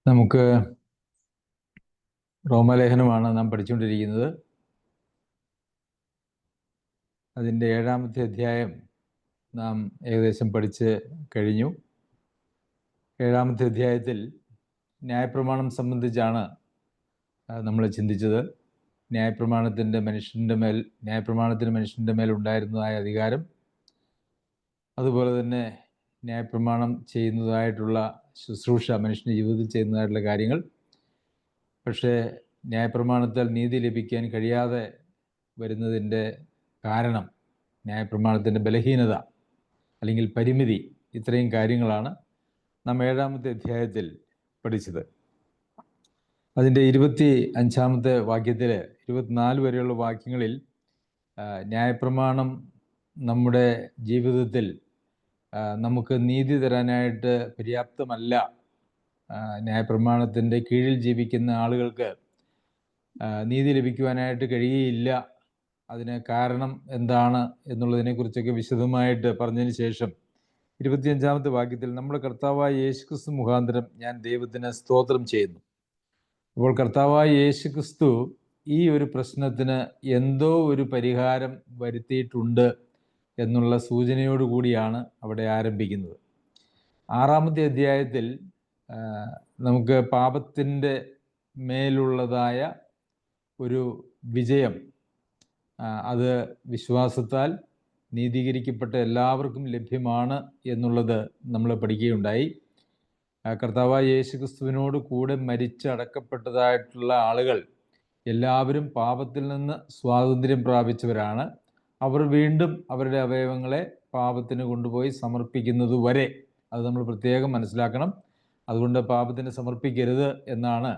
നമുക്ക് റോമാലേഖനമാണ് നാം പഠിച്ചുകൊണ്ടിരിക്കുന്നത്. അതിൻ്റെ 7-ാമത്തെ അധ്യായം നാം ഏകദേശം പഠിച്ച് കഴിഞ്ഞു. 7-ാമത്തെ അധ്യായത്തിൽ ന്യായപ്രമാണം സംബന്ധിച്ചാണ് നമ്മൾ ചിന്തിച്ചത്. ന്യായപ്രമാണത്തിന് മനുഷ്യൻ്റെ മേൽ ഉണ്ടായിരുന്നതായ അധികാരം, അതുപോലെ തന്നെ ന്യായപ്രമാണം ചെയ്യുന്നതായിട്ടുള്ള ശുശ്രൂഷ, മനുഷ്യൻ്റെ ജീവിതത്തിൽ ചെയ്യുന്നതായിട്ടുള്ള കാര്യങ്ങൾ. പക്ഷേ ന്യായപ്രമാണത്താൽ നീതി ലഭിക്കാൻ കഴിയാതെ വരുന്നതിൻ്റെ കാരണം ന്യായപ്രമാണത്തിൻ്റെ ബലഹീനത അല്ലെങ്കിൽ പരിമിതി. ഇത്രയും കാര്യങ്ങളാണ് നാം 7-ാമത്തെ അധ്യായത്തിൽ പഠിച്ചത്. അതിൻ്റെ 25-ാമത്തെ വാക്യത്തിൽ 24 വരെയുള്ള വാക്യങ്ങളിൽ ന്യായപ്രമാണം നമ്മുടെ ജീവിതത്തിൽ നമുക്ക് നീതി തരാനായിട്ട് പര്യാപ്തമല്ല. ന്യായപ്രമാണത്തിൻ്റെ കീഴിൽ ജീവിക്കുന്ന ആളുകൾക്ക് നീതി ലഭിക്കുവാനായിട്ട് കഴിയുകയില്ല. അതിന് കാരണം എന്താണ് എന്നുള്ളതിനെക്കുറിച്ചൊക്കെ വിശദമായിട്ട് പറഞ്ഞതിന് ശേഷം 25-ാമത്തെ വാക്യത്തിൽ നമ്മുടെ കർത്താവായ യേശുക്രിസ്തു മുഖാന്തരം ഞാൻ ദൈവത്തിന് സ്തോത്രം ചെയ്യുന്നു. അപ്പോൾ കർത്താവായ യേശുക്രിസ്തു ഈ ഒരു പ്രശ്നത്തിന് എന്തോ ഒരു പരിഹാരം വരുത്തിയിട്ടുണ്ട് എന്നുള്ള സൂചനയോടുകൂടിയാണ് അവിടെ ആരംഭിക്കുന്നത്. 6-ാമത്തെ അധ്യായത്തിൽ നമുക്ക് പാപത്തിൻ്റെ മേലുള്ളതായ ഒരു വിജയം, അത് വിശ്വാസത്താൽ നീതീകരിക്കപ്പെട്ട എല്ലാവർക്കും ലഭ്യമാണ് എന്നുള്ളത് നമ്മൾ പഠിക്കുകയുണ്ടായി. കർത്താവായ യേശുക്രിസ്തുവിനോട് കൂടെ മരിച്ചടക്കപ്പെട്ടതായിട്ടുള്ള ആളുകൾ എല്ലാവരും പാപത്തിൽ നിന്ന് സ്വാതന്ത്ര്യം പ്രാപിച്ചവരാണ്. അവർ വീണ്ടും അവരുടെ അവയവങ്ങളെ പാപത്തിന് കൊണ്ടുപോയി സമർപ്പിക്കുന്നത് വരെ അത് നമ്മൾ പ്രത്യേകം മനസ്സിലാക്കണം. അതുകൊണ്ട് പാപത്തിന് സമർപ്പിക്കരുത് എന്നാണ്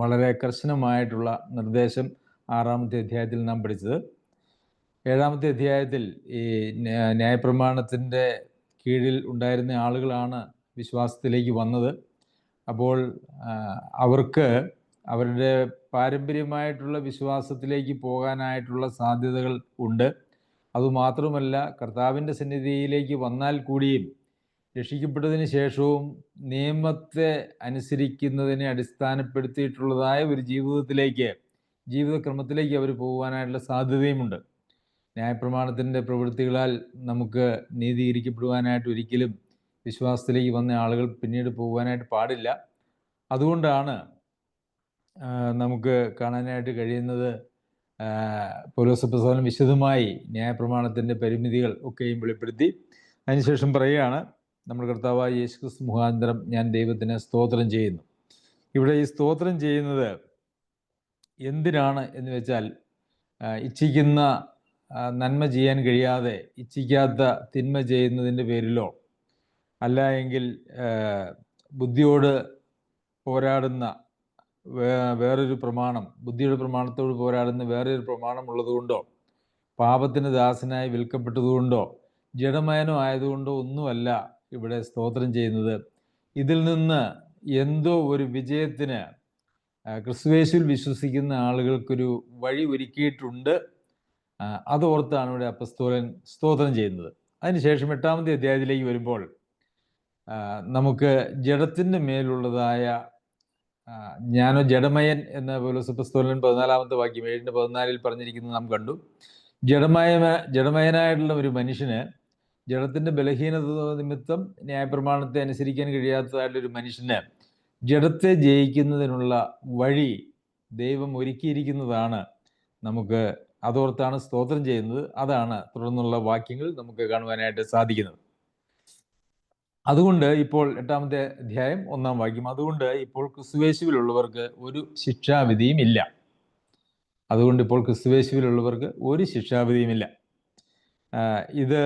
വളരെ കർശനമായിട്ടുള്ള നിർദ്ദേശം 6-ാമത്തെ അധ്യായത്തിൽ നാം പഠിച്ചത്. 7-ാമത്തെ അധ്യായത്തിൽ ഈ ന്യായപ്രമാണത്തിൻ്റെ കീഴിൽ ഉണ്ടായിരുന്ന ആളുകളാണ് വിശ്വാസത്തിലേക്ക് വന്നത്. അപ്പോൾ അവർക്ക് അവരുടെ പാരമ്പര്യമായിട്ടുള്ള വിശ്വാസത്തിലേക്ക് പോകാനായിട്ടുള്ള സാധ്യതകൾ ഉണ്ട്. അതുമാത്രമല്ല, കർത്താവിൻ്റെ സന്നിധിയിലേക്ക് വന്നാൽ കൂടിയും രക്ഷിക്കപ്പെട്ടതിന് ശേഷവും നിയമത്തെ അനുസരിക്കുന്നതിനെ അടിസ്ഥാനപ്പെടുത്തിയിട്ടുള്ളതായ ഒരു ജീവിതക്രമത്തിലേക്ക് അവർ പോകുവാനായിട്ടുള്ള സാധ്യതയുമുണ്ട്. ന്യായപ്രമാണത്തിൻ്റെ പ്രവൃത്തികളാൽ നമുക്ക് നീതീകരിക്കപ്പെടുവാനായിട്ട് ഒരിക്കലും വിശ്വാസത്തിലേക്ക് വന്ന ആളുകൾ പിന്നീട് പോകുവാനായിട്ട് പാടില്ല. അതുകൊണ്ടാണ് നമുക്ക് കാണാനായിട്ട് കഴിയുന്നത് പൗലോസ് അപ്പോസ്തലൻ വിശദമായി ന്യായപ്രമാണത്തിൻ്റെ പരിമിതികൾ ഒക്കെയും വെളിപ്പെടുത്തി അതിനുശേഷം പറയുകയാണ്, നമ്മുടെ കർത്താവായ യേശുക്രിസ്തു മുഖാന്തരം ഞാൻ ദൈവത്തിന് സ്തോത്രം ചെയ്യുന്നു. ഇവിടെ ഈ സ്തോത്രം ചെയ്യുന്നത് എന്തിനാണ് എന്ന് വെച്ചാൽ, ഇച്ഛിക്കുന്ന നന്മ ചെയ്യാൻ കഴിയാതെ ഇച്ഛിക്കാത്ത തിന്മ ചെയ്യുന്നതിൻ്റെ പേരിലോ, അല്ല എങ്കിൽ ബുദ്ധിയോട് പോരാടുന്ന വേറൊരു പ്രമാണം, ബുദ്ധിയുടെ പ്രമാണത്തോട് പോരാടുന്ന വേറൊരു പ്രമാണം ഉള്ളതുകൊണ്ടോ, പാപത്തിന് ദാസനായി വിൽക്കപ്പെട്ടതുകൊണ്ടോ, ജഡമയനോ ആയതുകൊണ്ടോ ഒന്നുമല്ല ഇവിടെ സ്തോത്രം ചെയ്യുന്നത്. ഇതിൽ നിന്ന് എന്തോ ഒരു വിജയത്തിന് ക്രിസ്തുയേശുവിൽ വിശ്വസിക്കുന്ന ആളുകൾക്കൊരു വഴി ഒരുക്കിയിട്ടുണ്ട്. അതോർത്താണ് ഇവിടെ അപ്പസ്തോലൻ സ്തോത്രം ചെയ്യുന്നത്. അതിനുശേഷം 8-ാമത്തെ അധ്യായത്തിലേക്ക് വരുമ്പോൾ നമുക്ക് ജഡത്തിൻ്റെ മേലുള്ളതായ ഞാനോ ജഡമയൻ എന്ന പൗലോസ് അപ്പോസ്തലൻ 14-ാമത്തെ വാക്യം 7:14 പറഞ്ഞിരിക്കുന്നത് നാം കണ്ടു. ജഡമയനായിട്ടുള്ള ഒരു മനുഷ്യന് ജഡത്തിൻ്റെ ബലഹീനത നിമിത്തം ന്യായപ്രമാണത്തെ അനുസരിക്കാൻ കഴിയാത്തതായിട്ടുള്ളൊരു മനുഷ്യന് ജഡത്തെ ജയിക്കുന്നതിനുള്ള വഴി ദൈവം ഒരുക്കിയിരിക്കുന്നതാണ്. നമുക്ക് അതോർത്താണ് സ്തോത്രം ചെയ്യുന്നത്. അതാണ് തുടർന്നുള്ള വാക്യങ്ങൾ നമുക്ക് കാണുവാനായിട്ട് സാധിക്കുന്നത്. അതുകൊണ്ട് ഇപ്പോൾ 8-ാമത്തെ അധ്യായം 1-ാം വാക്യം, അതുകൊണ്ട് ഇപ്പോൾ ക്രിസ്തുയേശുവിലുള്ളവർക്ക് ഒരു ശിക്ഷാവിധിയും ഇല്ല. അതുകൊണ്ട് ഇപ്പോൾ ക്രിസ്തുയേശുവിലുള്ളവർക്ക് ഒരു ശിക്ഷാവിധിയുമില്ല. ഇത്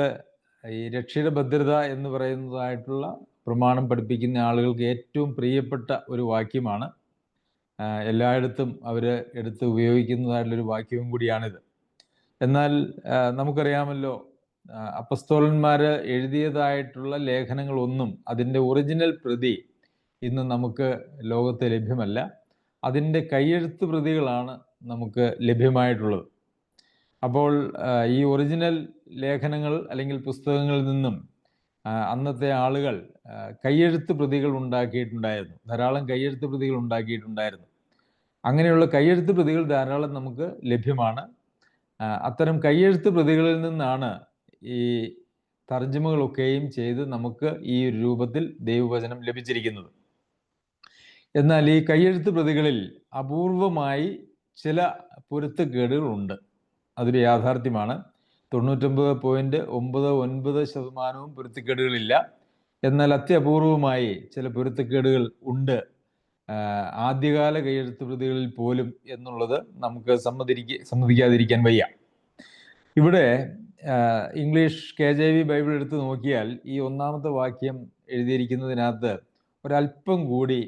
ഈ രക്ഷയുടെ ഭദ്രത എന്ന് പറയുന്നതായിട്ടുള്ള പ്രമാണം പഠിപ്പിക്കുന്ന ആളുകൾക്ക് ഏറ്റവും പ്രിയപ്പെട്ട ഒരു വാക്യമാണ്. എല്ലായിടത്തും അവർ എടുത്ത് ഉപയോഗിക്കുന്നതായിട്ടുള്ളൊരു വാക്യവും കൂടിയാണിത്. എന്നാൽ നമുക്കറിയാമല്ലോ, അപ്പസ്തോലന്മാർ എഴുതിയതായിട്ടുള്ള ലേഖനങ്ങളൊന്നും അതിൻ്റെ ഒറിജിനൽ പ്രതി ഇന്ന് നമുക്ക് ലോകത്ത് ലഭ്യമല്ല. അതിൻ്റെ കയ്യെഴുത്ത് പ്രതികളാണ് നമുക്ക് ലഭ്യമായിട്ടുള്ളത്. അപ്പോൾ ഈ ഒറിജിനൽ ലേഖനങ്ങൾ അല്ലെങ്കിൽ പുസ്തകങ്ങളിൽ നിന്നും അന്നത്തെ ആളുകൾ കയ്യെഴുത്ത് പ്രതികൾ ഉണ്ടാക്കിയിട്ടുണ്ടായിരുന്നു. ധാരാളം കയ്യെഴുത്ത് പ്രതികൾ ഉണ്ടാക്കിയിട്ടുണ്ടായിരുന്നു. അങ്ങനെയുള്ള കയ്യെഴുത്ത് പ്രതികൾ ധാരാളം നമുക്ക് ലഭ്യമാണ്. അത്തരം കയ്യെഴുത്ത് പ്രതികളിൽ നിന്നാണ് ഈ തർജ്ജമകളൊക്കെയും ചെയ്ത് നമുക്ക് ഈ ഒരു രൂപത്തിൽ ദൈവവചനം ലഭിച്ചിരിക്കുന്നത്. എന്നാൽ ഈ കയ്യെഴുത്ത് പ്രതികളിൽ അപൂർവമായി ചില പൊരുത്തക്കേടുകളുണ്ട്. അതൊരു യാഥാർത്ഥ്യമാണ്. 99.99% പൊരുത്തക്കേടുകളില്ല. എന്നാൽ അത്യപൂർവമായി ചില പൊരുത്തക്കേടുകൾ ഉണ്ട് ആദ്യകാല കയ്യെഴുത്ത് പ്രതികളിൽ പോലും എന്നുള്ളത് നമുക്ക് സമ്മതിക്കാതിരിക്കാൻ വയ്യ. ഇവിടെ ഇംഗ്ലീഷ് KJV ബൈബിൾ എടുത്ത് നോക്കിയാൽ ഈ ഒന്നാമത്തെ വാക്യം എഴുതിയിരിക്കുന്നതിനകത്ത് ഒരല്പം കൂടി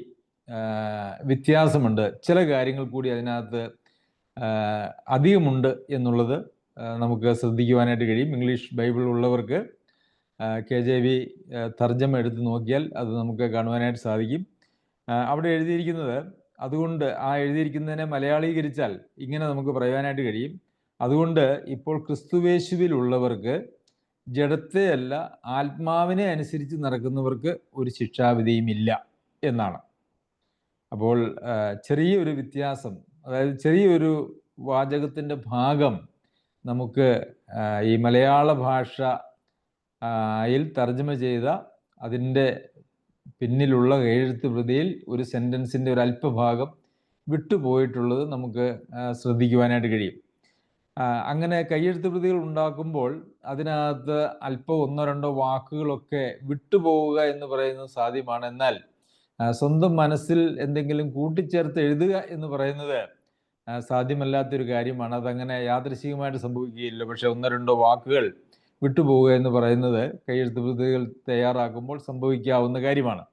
വ്യത്യാസമുണ്ട്. ചില കാര്യങ്ങൾ കൂടി അതിനകത്ത് അധികമുണ്ട് എന്നുള്ളത് നമുക്ക് ശ്രദ്ധിക്കുവാനായിട്ട് കഴിയും. ഇംഗ്ലീഷ് ബൈബിൾ ഉള്ളവർക്ക് KJV തർജ്ജമ എടുത്ത് നോക്കിയാൽ അത് നമുക്ക് കാണുവാനായിട്ട് സാധിക്കും. അവിടെ എഴുതിയിരിക്കുന്നത്, അതുകൊണ്ട് ആ എഴുതിയിരിക്കുന്നതിനെ മലയാളീകരിച്ചാൽ ഇങ്ങനെ നമുക്ക് പറയുവാനായിട്ട് കഴിയും: അതുകൊണ്ട് ഇപ്പോൾ ക്രിസ്തുവേശുവിലുള്ളവർക്ക് ജഡത്തെയല്ല ആത്മാവിനെ അനുസരിച്ച് നടക്കുന്നവർക്ക് ഒരു ശിക്ഷാവിധിയുമില്ല എന്നാണ്. അപ്പോൾ ചെറിയൊരു വ്യത്യാസം, അതായത് ചെറിയൊരു വാചകത്തിൻ്റെ ഭാഗം നമുക്ക് ഈ മലയാള ഭാഷയിൽ തർജ്ജമ ചെയ്ത അതിൻ്റെ പിന്നിലുള്ള എഴുത്ത് പ്രതിയിൽ ഒരു സെൻറ്റൻസിൻ്റെ ഒരു അല്പഭാഗം വിട്ടുപോയിട്ടുള്ളത് നമുക്ക് ശ്രദ്ധിക്കുവാനായിട്ട് കഴിയും. അങ്ങനെ കയ്യെഴുത്ത് പ്രതികൾ ഉണ്ടാക്കുമ്പോൾ അതിനകത്ത് അല്പം ഒന്നോ രണ്ടോ വാക്കുകളൊക്കെ വിട്ടുപോവുക എന്ന് പറയുന്നത് സാധ്യമാണ്. എന്നാൽ സ്വന്തം മനസ്സിൽ എന്തെങ്കിലും കൂട്ടിച്ചേർത്ത് എഴുതുക എന്ന് പറയുന്നത് സാധ്യമല്ലാത്തൊരു കാര്യമാണ്. അതങ്ങനെ യാദൃശ്ചികമായിട്ട് സംഭവിക്കുകയില്ല. പക്ഷെ ഒന്നോ രണ്ടോ വാക്കുകൾ വിട്ടുപോവുക എന്ന് പറയുന്നത് കയ്യെഴുത്ത് പ്രതികൾ തയ്യാറാക്കുമ്പോൾ സംഭവിക്കാവുന്ന കാര്യമാണ്.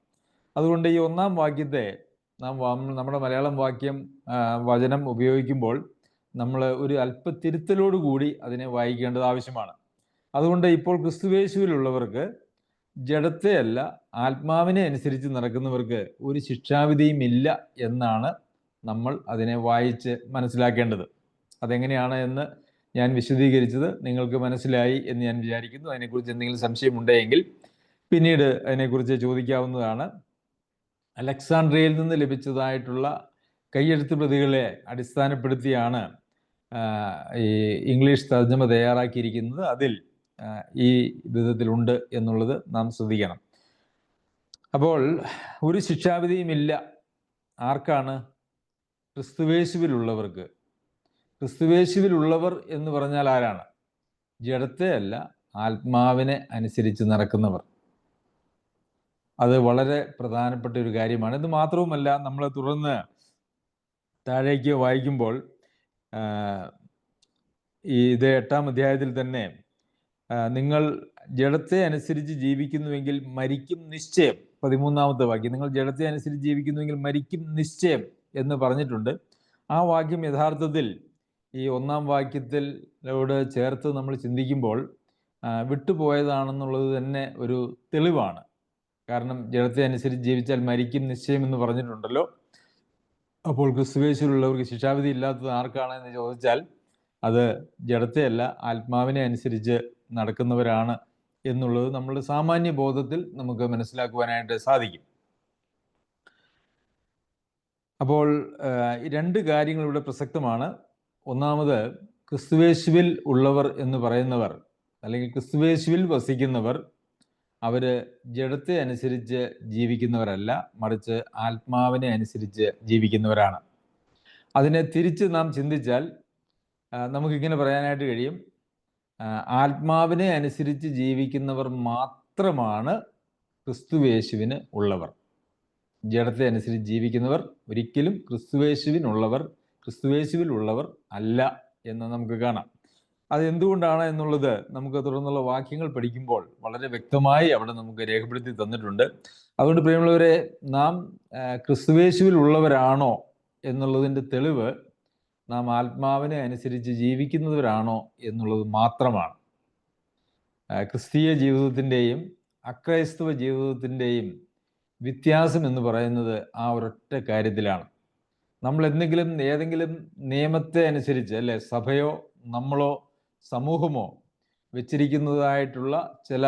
അതുകൊണ്ട് ഈ ഒന്നാം വാക്യത്തെ നമ്മുടെ മലയാളം വചനം ഉപയോഗിക്കുമ്പോൾ നമ്മൾ ഒരു അല്പത്തിരുത്തലോടുകൂടി അതിനെ വായിക്കേണ്ടത് ആവശ്യമാണ്. അതുകൊണ്ട് ഇപ്പോൾ ക്രിസ്തുവേശുവിലുള്ളവർക്ക് ജഡത്തെയല്ല ആത്മാവിനെ അനുസരിച്ച് നടക്കുന്നവർക്ക് ഒരു ശിക്ഷാവിധിയും ഇല്ല എന്നാണ് നമ്മൾ അതിനെ വായിച്ച് മനസ്സിലാക്കേണ്ടത്. അതെങ്ങനെയാണ് എന്ന് ഞാൻ വിശദീകരിച്ചത് നിങ്ങൾക്ക് മനസ്സിലായി എന്ന് ഞാൻ വിചാരിക്കുന്നു. അതിനെക്കുറിച്ച് എന്തെങ്കിലും സംശയമുണ്ടെങ്കിൽ പിന്നീട് അതിനെക്കുറിച്ച് ചോദിക്കാവുന്നതാണ്. അലക്സാണ്ട്രിയയിൽ നിന്ന് ലഭിച്ചതായിട്ടുള്ള കയ്യെഴുത്ത് പ്രതികളെ അടിസ്ഥാനപ്പെടുത്തിയാണ് ഈ ഇംഗ്ലീഷ് തർജ്ജമ തയ്യാറാക്കിയിരിക്കുന്നത്. അതിൽ ഈ വിധത്തിലുണ്ട് എന്നുള്ളത് നാം ശ്രദ്ധിക്കണം. അപ്പോൾ ഒരു ശിക്ഷാവിധിയുമില്ല. ആർക്കാണ്? ക്രിസ്തുവേശുവിലുള്ളവർക്ക്. ക്രിസ്തുവേശുവിലുള്ളവർ എന്ന് പറഞ്ഞാൽ ആരാണ്? ജഡത്തെ അല്ല ആത്മാവിനെ അനുസരിച്ച് നടക്കുന്നവർ. അത് വളരെ പ്രധാനപ്പെട്ട ഒരു കാര്യമാണ്. ഇത് മാത്രവുമല്ല, നമ്മൾ തുടർന്ന് താഴേക്ക് വായിക്കുമ്പോൾ ഇത് 8-ാം അധ്യായത്തിൽ തന്നെ നിങ്ങൾ ജഡത്തെ അനുസരിച്ച് ജീവിക്കുന്നുവെങ്കിൽ മരിക്കും നിശ്ചയം. 13-ാമത്തെ വാക്യം, നിങ്ങൾ ജഡത്തെ അനുസരിച്ച് ജീവിക്കുന്നുവെങ്കിൽ മരിക്കും നിശ്ചയം എന്ന് പറഞ്ഞിട്ടുണ്ട്. ആ വാക്യം യഥാർത്ഥത്തിൽ ഈ 1-ാം വാക്യത്തിലോട് ചേർത്ത് നമ്മൾ ചിന്തിക്കുമ്പോൾ വിട്ടുപോയതാണെന്നുള്ളത് തന്നെ ഒരു തെളിവാണ്. കാരണം ജഡത്തെ അനുസരിച്ച് ജീവിച്ചാൽ മരിക്കും നിശ്ചയം എന്ന് പറഞ്ഞിട്ടുണ്ടല്ലോ. അപ്പോൾ ക്രിസ്തുവേശുവിലുള്ളവർക്ക് ശിക്ഷാവിധി ഇല്ലാത്തത് ആർക്കാണ് എന്ന് ചോദിച്ചാൽ അത് ജഡത്തെയല്ല ആത്മാവിനെ അനുസരിച്ച് നടക്കുന്നവരാണ് എന്നുള്ളത് നമ്മളുടെ സാമാന്യ ബോധത്തിൽ നമുക്ക് മനസ്സിലാക്കുവാനായിട്ട് സാധിക്കും. അപ്പോൾ രണ്ട് കാര്യങ്ങൾ ഇവിടെ പ്രസക്തമാണ്. ഒന്നാമത്, ക്രിസ്തുവേശുവിൽ ഉള്ളവർ എന്ന് പറയുന്നവർ, അല്ലെങ്കിൽ ക്രിസ്തുവേശുവിൽ വസിക്കുന്നവർ, അവർ ജഡത്തെ അനുസരിച്ച് ജീവിക്കുന്നവരല്ല, മറിച്ച് ആത്മാവിനെ അനുസരിച്ച് ജീവിക്കുന്നവരാണ്. അതിനെ തിരിച്ച് നാം ചിന്തിച്ചാൽ നമുക്കിങ്ങനെ പറയാനായിട്ട് കഴിയും: ആത്മാവിനെ അനുസരിച്ച് ജീവിക്കുന്നവർ മാത്രമാണ് ക്രിസ്തുവേശുവിന് ഉള്ളവർ. ജഡത്തെ അനുസരിച്ച് ജീവിക്കുന്നവർ ഒരിക്കലും ക്രിസ്തുവേശുവിലുള്ളവർ അല്ല എന്ന് നമുക്ക് കാണാം. അത് എന്തുകൊണ്ടാണ് എന്നുള്ളത് നമുക്ക് തുടർന്നുള്ള വാക്യങ്ങൾ പഠിക്കുമ്പോൾ വളരെ വ്യക്തമായി അവിടെ നമുക്ക് രേഖപ്പെടുത്തി തന്നിട്ടുണ്ട്. അതുകൊണ്ട് പ്രിയമുള്ളവരെ, നാം ക്രിസ്തുവേശുവിൽ ഉള്ളവരാണോ എന്നുള്ളതിൻ്റെ തെളിവ് നാം ആത്മാവിനെ അനുസരിച്ച് ജീവിക്കുന്നവരാണോ എന്നുള്ളത് മാത്രമാണ്. ക്രിസ്തീയ ജീവിതത്തിൻ്റെയും അക്രൈസ്തവ ജീവിതത്തിൻ്റെയും വ്യത്യാസം എന്ന് പറയുന്നത് ആ ഒരൊറ്റ കാര്യത്തിലാണ്. നമ്മൾ ഏതെങ്കിലും നിയമത്തെ അനുസരിച്ച്, അല്ലെ, സഭയോ നമ്മളോ സമൂഹമോ വെച്ചിരിക്കുന്നതായിട്ടുള്ള ചില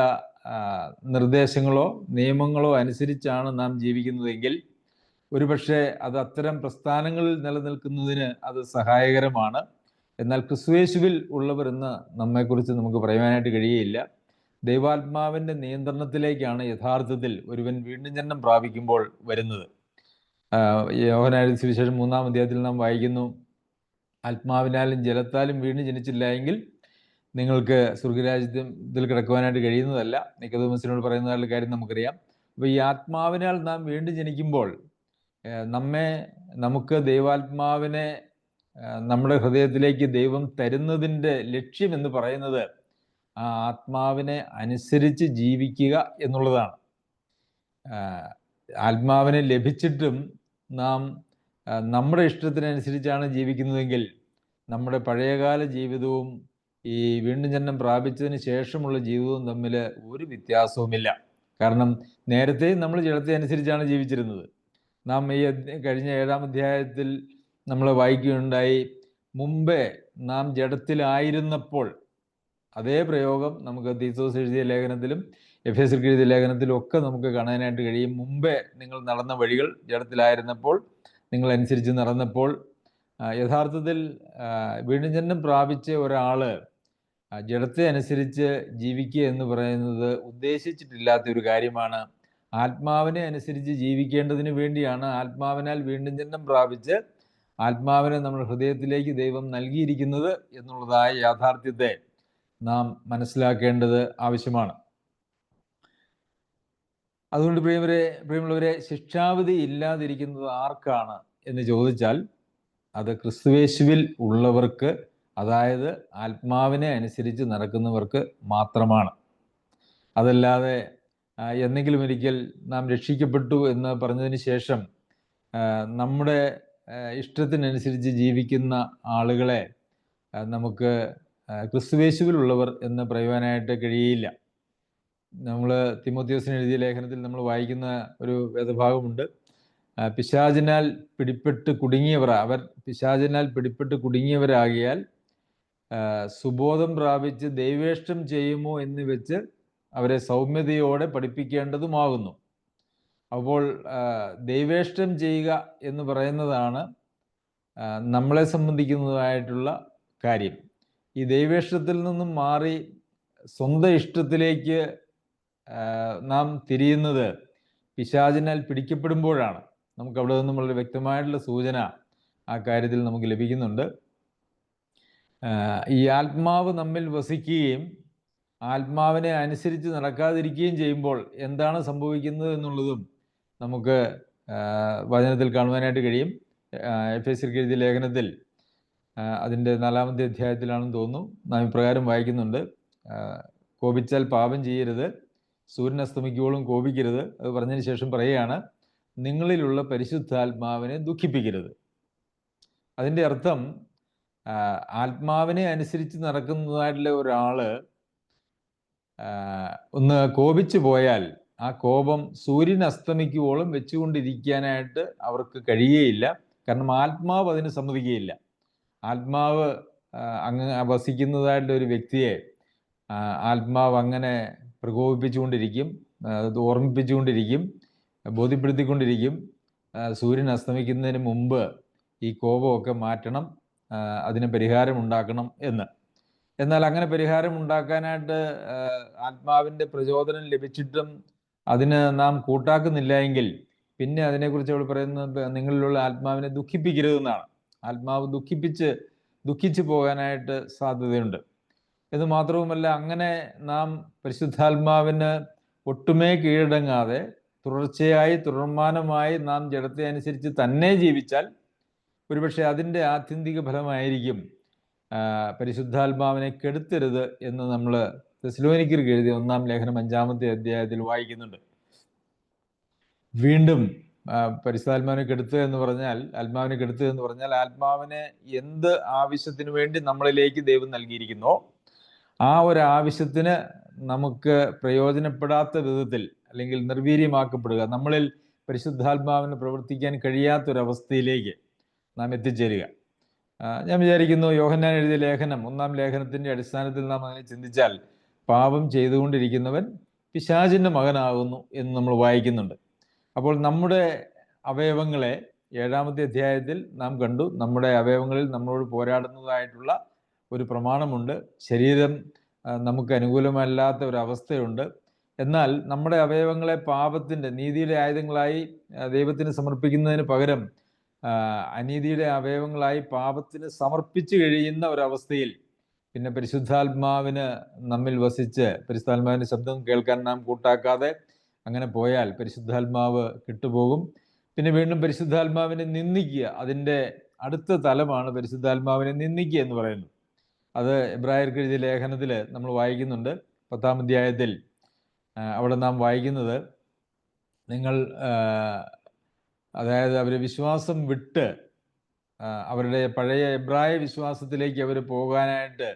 നിർദ്ദേശങ്ങളോ നിയമങ്ങളോ അനുസരിച്ചാണ് നാം ജീവിക്കുന്നതെങ്കിൽ ഒരുപക്ഷെ അത് അത്തരം പ്രസ്ഥാനങ്ങളിൽ നിലനിൽക്കുന്നതിന് അത് സഹായകരമാണ്. എന്നാൽ ക്രിസ്തുയേശുവിൽ ഉള്ളവരെന്ന് നമ്മെക്കുറിച്ച് നമുക്ക് പറയുവാനായിട്ട് കഴിയുകയില്ല. ദൈവാത്മാവിൻ്റെ നിയന്ത്രണത്തിലേക്കാണ് യഥാർത്ഥത്തിൽ ഒരുവൻ വീണ്ടും ജനനം പ്രാപിക്കുമ്പോൾ വരുന്നത്. യോഹന്നാൻ സുവിശേഷം 3-ാം അധ്യായത്തിൽ നാം വായിക്കുന്നു, ആത്മാവിനാലും ജലത്താലും വീണ്ടും ജനിച്ചില്ല എങ്കിൽ നിങ്ങൾക്ക് സ്വർഗരാജ്യത്തിൽ കിടക്കുവാനായിട്ട് കഴിയുന്നതല്ല. നിക്കോദെമോസിനോട് പറയുന്നതായിട്ടുള്ള കാര്യം നമുക്കറിയാം. അപ്പോൾ ഈ ആത്മാവിനാൽ നാം വീണ്ടും ജനിക്കുമ്പോൾ നമുക്ക് ദൈവാത്മാവിനെ നമ്മുടെ ഹൃദയത്തിലേക്ക് ദൈവം തരുന്നതിൻ്റെ ലക്ഷ്യം എന്ന് പറയുന്നത് ആ ആത്മാവിനെ അനുസരിച്ച് ജീവിക്കുക എന്നുള്ളതാണ്. ആത്മാവിനെ ലഭിച്ചിട്ടും നാം നമ്മുടെ ഇഷ്ടത്തിനനുസരിച്ചാണ് ജീവിക്കുന്നതെങ്കിൽ നമ്മുടെ പഴയകാല ജീവിതവും ഈ വീണ്ടും ജനനം പ്രാപിച്ചതിന് ശേഷമുള്ള ജീവിതവും തമ്മിൽ ഒരു വ്യത്യാസവുമില്ല. കാരണം നേരത്തെ നമ്മൾ ജഡത്തെ അനുസരിച്ചാണ് ജീവിച്ചിരുന്നത്. നാം ഈ കഴിഞ്ഞ 7-ാം അധ്യായത്തിൽ നമ്മൾ വായിക്കുകയുണ്ടായി, മുമ്പേ നാം ജഡത്തിലായിരുന്നപ്പോൾ. അതേ പ്രയോഗം നമുക്ക് തീത്തോസ് എഴുതിയ ലേഖനത്തിലും എഫേസ്യർക്ക് എഴുതിയ ലേഖനത്തിലും ഒക്കെ നമുക്ക് കാണാനായിട്ട് കഴിയും. മുമ്പേ നിങ്ങൾ നടന്ന വഴികൾ, ജഡത്തിലായിരുന്നപ്പോൾ നിങ്ങൾ അനുസരിച്ച് നടന്നപ്പോൾ. യഥാർത്ഥത്തിൽ വീണ്ടും ജനനം പ്രാപിച്ച ഒരാൾ ജഡത്തെ അനുസരിച്ച് ജീവിക്കുക എന്ന് പറയുന്നത് ഉദ്ദേശിച്ചിട്ടില്ലാത്തൊരു കാര്യമാണ്. ആത്മാവിനെ അനുസരിച്ച് ജീവിക്കേണ്ടതിന് വേണ്ടിയാണ് ആത്മാവിനാൽ വീണ്ടും ജനനം പ്രാപിച്ച് ആത്മാവിനെ നമ്മുടെ ഹൃദയത്തിലേക്ക് ദൈവം നൽകിയിരിക്കുന്നത് എന്നുള്ളതായ യാഥാർത്ഥ്യത്തെ നാം മനസ്സിലാക്കേണ്ടത് ആവശ്യമാണ്. അതുകൊണ്ട് പ്രിയമുള്ളവരെ, ശിക്ഷാവിധി ഇല്ലാതിരിക്കുന്നത് ആർക്കാണ് എന്ന് ചോദിച്ചാൽ അത് ക്രിസ്തുയേശുവിൽ ഉള്ളവർക്ക്, അതായത് ആത്മാവിനെ അനുസരിച്ച് നടക്കുന്നവർക്ക് മാത്രമാണ്. അതല്ലാതെ എന്തെങ്കിലും ഒരിക്കൽ നാം രക്ഷിക്കപ്പെട്ടു എന്ന് പറഞ്ഞതിന് ശേഷം നമ്മുടെ ഇഷ്ടത്തിനനുസരിച്ച് ജീവിക്കുന്ന ആളുകളെ നമുക്ക് ക്രിസ്തുയേശുവിലുള്ളവർ എന്ന് പറയുവാനായിട്ട് കഴിയില്ല. നമ്മൾ തിമോഥെയോസിന് എഴുതിയ ലേഖനത്തിൽ നമ്മൾ വായിക്കുന്ന ഒരു വേദഭാഗമുണ്ട്. പിശാചിനാൽ പിടിപ്പെട്ട് കുടുങ്ങിയവരാകിയാൽ സുബോധം പ്രാപിച്ച് ദൈവേഷ്ടം ചെയ്യുമോ എന്ന് വെച്ച് അവരെ സൗമ്യതയോടെ പഠിപ്പിക്കേണ്ടതുമാകുന്നു. അപ്പോൾ ദൈവേഷ്ടം ചെയ്യുക എന്ന് പറയുന്നതാണ് നമ്മളെ സംബന്ധിക്കുന്നതായിട്ടുള്ള കാര്യം. ഈ ദൈവേഷ്ടത്തിൽ നിന്നും മാറി സ്വന്തം ഇഷ്ടത്തിലേക്ക് നാം തിരിയുന്നത് പിശാചിനാൽ പിടിക്കപ്പെടുമ്പോഴാണ്. നമുക്ക് അവിടെ നിന്നും വളരെ വ്യക്തമായിട്ടുള്ള സൂചന ആ കാര്യത്തിൽ നമുക്ക് ലഭിക്കുന്നുണ്ട്. ഈ ആത്മാവ് നമ്മിൽ വസിക്കുകയും ആത്മാവിനെ അനുസരിച്ച് നടക്കാതിരിക്കുകയും ചെയ്യുമ്പോൾ എന്താണ് സംഭവിക്കുന്നത് എന്നുള്ളതും നമുക്ക് വചനത്തിൽ കാണുവാനായിട്ട് കഴിയും. എഫേസ്യർക്ക് എഴുതിയ ലേഖനത്തിൽ അതിൻ്റെ 4-ാമത്തെ അധ്യായത്തിലാണെന്ന് തോന്നുന്നു, നാം ഇപ്രകാരം വായിക്കുന്നുണ്ട്, കോപിച്ചാൽ പാപം ചെയ്യരുത്, സൂര്യൻ അസ്തമിക്കുവോളം കോപിക്കരുത്. അത് പറഞ്ഞതിന് ശേഷം പറയുകയാണ്, നിങ്ങളിലുള്ള പരിശുദ്ധാത്മാവിനെ ദുഃഖിപ്പിക്കരുത്. അതിൻ്റെ അർത്ഥം ആത്മാവിനെ അനുസരിച്ച് നടക്കുന്നതായിട്ടുള്ള ഒരാൾ ഒന്ന് കോപിച്ചു പോയാൽ ആ കോപം സൂര്യൻ അസ്തമിക്കുവോളം വെച്ചുകൊണ്ടിരിക്കാനായിട്ട് അവർക്ക് കഴിയുകയില്ല. കാരണം ആത്മാവ് അതിന് സമ്മതിക്കുകയില്ല. ആത്മാവ് വസിക്കുന്നതായിട്ടുള്ള ഒരു വ്യക്തിയെ ആത്മാവ് അങ്ങനെ പ്രകോപിപ്പിച്ചുകൊണ്ടിരിക്കും, ഓർമ്മിപ്പിച്ചുകൊണ്ടിരിക്കും, ബോധ്യപ്പെടുത്തിക്കൊണ്ടിരിക്കും. സൂര്യൻ അസ്തമിക്കുന്നതിന് മുമ്പ് ഈ കോപമൊക്കെ മാറ്റണം, അതിന് പരിഹാരം ഉണ്ടാക്കണം എന്ന്. എന്നാൽ അങ്ങനെ പരിഹാരം ഉണ്ടാക്കാനായിട്ട് ആത്മാവിൻ്റെ പ്രചോദനം ലഭിച്ചിട്ടും അതിന് നാം കൂട്ടാക്കുന്നില്ല എങ്കിൽ പിന്നെ അതിനെക്കുറിച്ച് അവൾ പറയുന്നത് നിങ്ങളിലുള്ള ആത്മാവിനെ ദുഃഖിപ്പിക്കരുതെന്നാണ്. ആത്മാവ് ദുഃഖിച്ചു പോകാനായിട്ട് സാധ്യതയുണ്ട്. എന്ന് മാത്രവുമല്ല, അങ്ങനെ നാം പരിശുദ്ധാത്മാവിന് ഒട്ടുമേ കീഴടങ്ങാതെ തുടർമാനമായി നാം ജഡത്തെ അനുസരിച്ച് തന്നെ ജീവിച്ചാൽ ഒരുപക്ഷെ അതിൻ്റെ ആത്യന്തിക ഫലമായിരിക്കും പരിശുദ്ധാത്മാവിനെ കെടുത്തരുത് എന്ന് നമ്മൾ തെസ്സലോനിക്കർക്ക് എഴുതിയ 1-ാം ലേഖനം 5-ാമത്തെ അധ്യായത്തിൽ വായിക്കുന്നുണ്ട്. വീണ്ടും പരിശുദ്ധാത്മാവിനെ കെടുത്തുക എന്ന് പറഞ്ഞാൽ ആത്മാവിനെ എന്ത് ആവശ്യത്തിന് വേണ്ടി നമ്മളിലേക്ക് ദൈവം നൽകിയിരിക്കുന്നോ ആ ഒരു ആവശ്യത്തിന് നമുക്ക് പ്രയോജനപ്പെടാത്ത വിധത്തിൽ അല്ലെങ്കിൽ നിർവീര്യമാക്കപ്പെടുക, നമ്മളിൽ പരിശുദ്ധാത്മാവിന് പ്രവർത്തിക്കാൻ കഴിയാത്തൊരവസ്ഥയിലേക്ക് നാം എത്തിച്ചേരുക. ഞാൻ വിചാരിക്കുന്നു യോഹന്നാൻ എഴുതിയ ലേഖനം 1-ാം ലേഖനത്തിൻ്റെ അടിസ്ഥാനത്തിൽ നാം അതിനെ ചിന്തിച്ചാൽ പാപം ചെയ്തുകൊണ്ടിരിക്കുന്നവൻ പിശാചിൻ്റെ മകനാകുന്നു എന്ന് നമ്മൾ വായിക്കുന്നുണ്ട്. അപ്പോൾ നമ്മുടെ അവയവങ്ങളെ 7-ാമത്തെ അധ്യായത്തിൽ നാം കണ്ടു. നമ്മുടെ അവയവങ്ങളിൽ നമ്മളോട് പോരാടുന്നതായിട്ടുള്ള ഒരു പ്രമാണമുണ്ട്. ശരീരം നമുക്ക് അനുകൂലമല്ലാത്ത ഒരവസ്ഥയുണ്ട്. എന്നാൽ നമ്മുടെ അവയവങ്ങളെ പാപത്തിൻ്റെ, നീതിയുടെ ആയുധങ്ങളായി ദൈവത്തിന് സമർപ്പിക്കുന്നതിന് പകരം അനീതിയുടെ അവയവങ്ങളായി പാപത്തിന് സമർപ്പിച്ചു കഴിയുന്ന ഒരവസ്ഥയിൽ പിന്നെ പരിശുദ്ധാത്മാവിന് നമ്മിൽ വസിച്ച് പരിശുദ്ധാത്മാവിൻ്റെ ശബ്ദം കേൾക്കാൻ നാം കൂട്ടാക്കാതെ അങ്ങനെ പോയാൽ പരിശുദ്ധാത്മാവ് കിട്ടുപോകും. പിന്നെ വീണ്ടും പരിശുദ്ധാത്മാവിനെ നിന്ദിക്കുക, അതിൻ്റെ അടുത്ത തലമാണ് പരിശുദ്ധാത്മാവിനെ നിന്ദിക്കുക എന്ന് പറയുന്നത്. അത് എബ്രായർക്ക് എഴുതിയ ലേഖനത്തിൽ നമ്മൾ വായിക്കുന്നുണ്ട്. 10-ാം അധ്യായത്തിൽ അവിടെ നാം വായിക്കുന്നത്, നിങ്ങൾ അതായത് അവർ വിശ്വാസം വിട്ട് അവരുടെ പഴയ എബ്രായ വിശ്വാസത്തിലേക്ക് അവർ പോകാനായിട്ട്